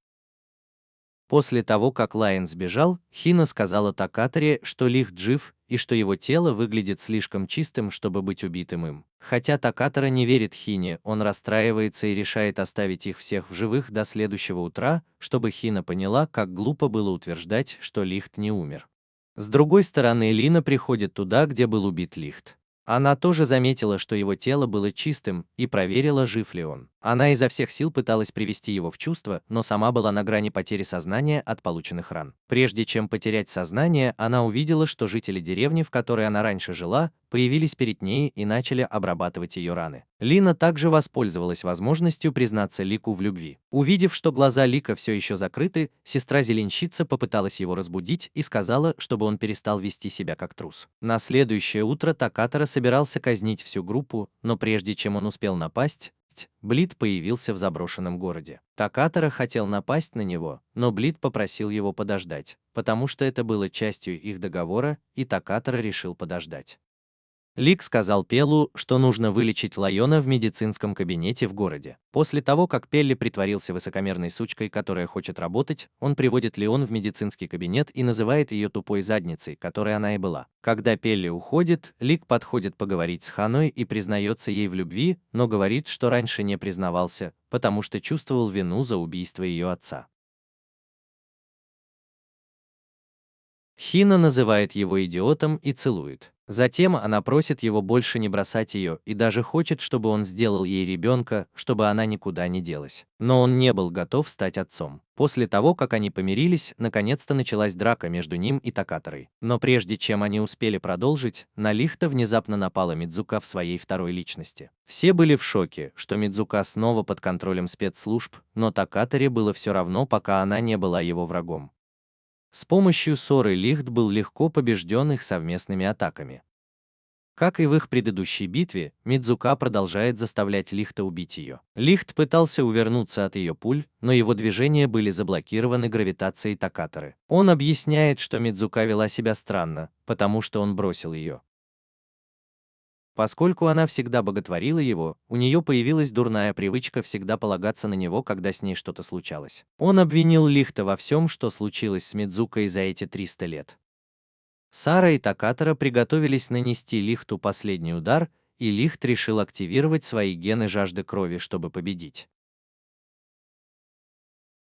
После того, как Лайон сбежал, Хина сказала Такатаре, что Лихт жив и что его тело выглядит слишком чистым, чтобы быть убитым им. Хотя Такатара не верит Хине, он расстраивается и решает оставить их всех в живых до следующего утра, чтобы Хина поняла, как глупо было утверждать, что Лихт не умер. С другой стороны, Лина приходит туда, где был убит Лихт. Она тоже заметила, что его тело было чистым, и проверила, жив ли он. Она изо всех сил пыталась привести его в чувство, но сама была на грани потери сознания от полученных ран. Прежде чем потерять сознание, она увидела, что жители деревни, в которой она раньше жила, появились перед ней и начали обрабатывать ее раны. Лина также воспользовалась возможностью признаться Лику в любви. Увидев, что глаза Лика все еще закрыты, сестра-зеленщица попыталась его разбудить и сказала, чтобы он перестал вести себя как трус. На следующее утро Такатара собирался казнить всю группу, но прежде чем он успел напасть, Блит появился в заброшенном городе. Такатара хотел напасть на него, но Блит попросил его подождать, потому что это было частью их договора, и Такатара решил подождать. Лик сказал Пелу, что нужно вылечить Лайона в медицинском кабинете в городе. После того, как Пелли притворился высокомерной сучкой, которая хочет работать, он приводит Леон в медицинский кабинет и называет ее тупой задницей, которой она и была. Когда Пелли уходит, Лик подходит поговорить с Ханой и признается ей в любви, но говорит, что раньше не признавался, потому что чувствовал вину за убийство ее отца. Хина называет его идиотом и целует. Затем она просит его больше не бросать ее и даже хочет, чтобы он сделал ей ребенка, чтобы она никуда не делась. Но он не был готов стать отцом. После того, как они помирились, наконец-то началась драка между ним и Такатарой. Но прежде чем они успели продолжить, на Лихта внезапно напала Мидзука в своей второй личности. Все были в шоке, что Мидзука снова под контролем спецслужб, но Такатаре было все равно, пока она не была его врагом. С помощью ссоры Лихт был легко побежден их совместными атаками. Как и в их предыдущей битве, Мидзука продолжает заставлять Лихта убить ее. Лихт пытался увернуться от ее пуль, но его движения были заблокированы гравитацией Такатары. Он объясняет, что Мидзука вела себя странно, потому что он бросил ее. Поскольку она всегда боготворила его, у нее появилась дурная привычка всегда полагаться на него, когда с ней что-то случалось. Он обвинил Лихта во всем, что случилось с Мидзукой за эти 300 лет. Сара и Такатара приготовились нанести Лихту последний удар, и Лихт решил активировать свои гены жажды крови, чтобы победить.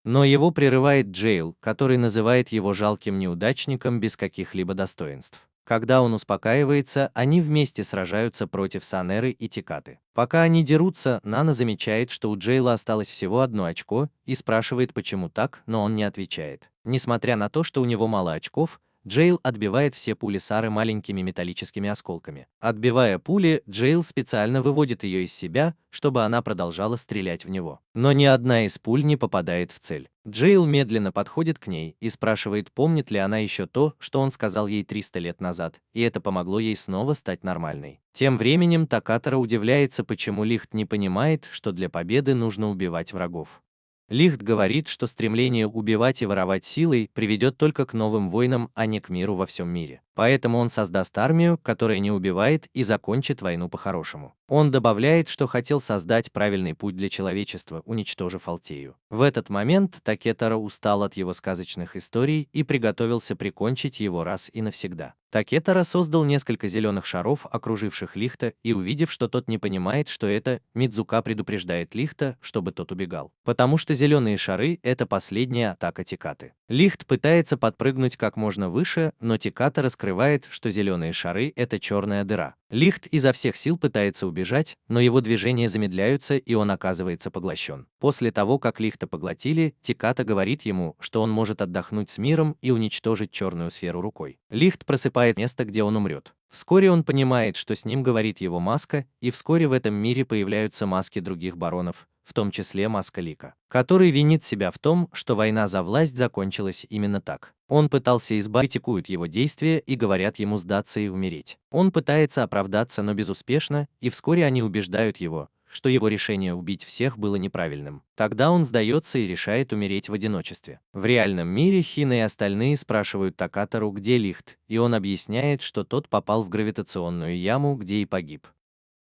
Но его прерывает Джейл, который называет его жалким неудачником без каких-либо достоинств. Когда он успокаивается, они вместе сражаются против Санеры и Тикаты. Пока они дерутся, Нана замечает, что у Джейла осталось всего 1 очко, и спрашивает, почему так, но он не отвечает. Несмотря на то, что у него мало очков, Джейл отбивает все пули Сары маленькими металлическими осколками. Отбивая пули, Джейл специально выводит ее из себя, чтобы она продолжала стрелять в него. Но ни одна из пуль не попадает в цель. Джейл медленно подходит к ней и спрашивает, помнит ли она еще то, что он сказал ей 300 лет назад, и это помогло ей снова стать нормальной. Тем временем Такатара удивляется, почему Лихт не понимает, что для победы нужно убивать врагов. Лихт говорит, что стремление убивать и воровать силой приведет только к новым войнам, а не к миру во всем мире. Поэтому он создаст армию, которая не убивает, и закончит войну по-хорошему. Он добавляет, что хотел создать правильный путь для человечества, уничтожив Алтею. В этот момент Такетара устал от его сказочных историй и приготовился прикончить его раз и навсегда. Такетара создал несколько зеленых шаров, окруживших Лихта, и увидев, что тот не понимает, что это, Мидзука предупреждает Лихта, чтобы тот убегал. Потому что зеленые шары — это последняя атака Тикаты. Лихт пытается подпрыгнуть как можно выше, но Тиката раскрывает, что зеленые шары — это черная дыра. Лихт изо всех сил пытается убежать, но его движения замедляются, и он оказывается поглощен. После того, как Лихта поглотили, Тиката говорит ему, что он может отдохнуть с миром и уничтожить черную сферу рукой. Лихт просыпает место, где он умрет. Вскоре он понимает, что с ним говорит его маска, и вскоре в этом мире появляются маски других баронов, в том числе маска Лика, который винит себя в том, что война за власть закончилась именно так. Он пытался критикуют его действия и говорят ему сдаться и умереть. Он пытается оправдаться, но безуспешно, и вскоре они убеждают его, что его решение убить всех было неправильным. Тогда он сдается и решает умереть в одиночестве. В реальном мире Хина и остальные спрашивают Такатару, где Лихт, и он объясняет, что тот попал в гравитационную яму, где и погиб.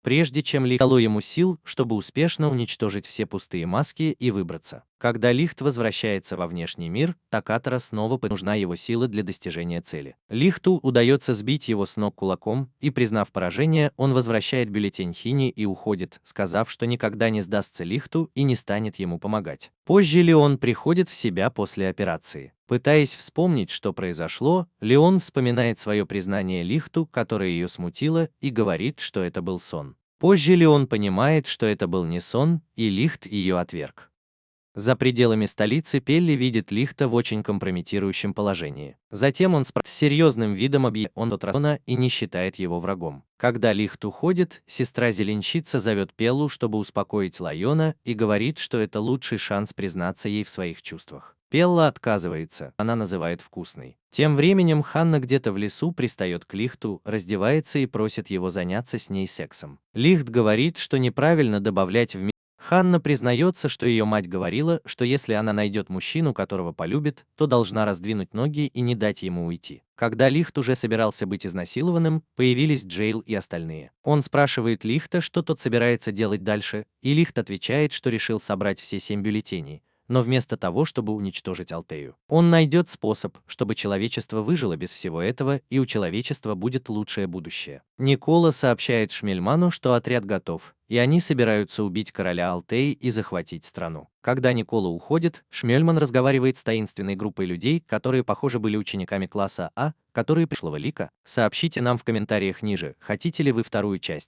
Прежде чем Лихт дало ему сил, чтобы успешно уничтожить все пустые маски и выбраться. Когда Лихт возвращается во внешний мир, Такатара снова нужна его сила для достижения цели. Лихту удается сбить его с ног кулаком, и, признав поражение, он возвращает бюллетень Хине и уходит, сказав, что никогда не сдастся Лихту и не станет ему помогать. Позже Леон приходит в себя после операции. Пытаясь вспомнить, что произошло, Леон вспоминает свое признание Лихту, которое ее смутило, и говорит, что это был сон. Позже Леон понимает, что это был не сон, и Лихт ее отверг. За пределами столицы Пелли видит Лихта в очень компрометирующем положении. Затем он с серьезным видом объявляет он от Рона и не считает его врагом. Когда Лихт уходит, сестра-зеленщица зовет Пеллу, чтобы успокоить Лайона, и говорит, что это лучший шанс признаться ей в своих чувствах. Пелла отказывается, она называет вкусной. Тем временем Ханна где-то в лесу пристает к Лихту, раздевается и просит его заняться с ней сексом. Лихт говорит, что неправильно добавлять в Ханна признается, что ее мать говорила, что если она найдет мужчину, которого полюбит, то должна раздвинуть ноги и не дать ему уйти. Когда Лихт уже собирался быть изнасилованным, появились Джейл и остальные. Он спрашивает Лихта, что тот собирается делать дальше, и Лихт отвечает, что решил собрать все 7 бюллетеней, но вместо того, чтобы уничтожить Алтею, он найдет способ, чтобы человечество выжило без всего этого, и у человечества будет лучшее будущее. Никола сообщает Шмельману, что отряд готов, и они собираются убить короля Алтеи и захватить страну. Когда Никола уходит, Шмельман разговаривает с таинственной группой людей, которые, похоже, были учениками класса А, которые пришлого Лика. Сообщите нам в комментариях ниже, хотите ли вы вторую часть.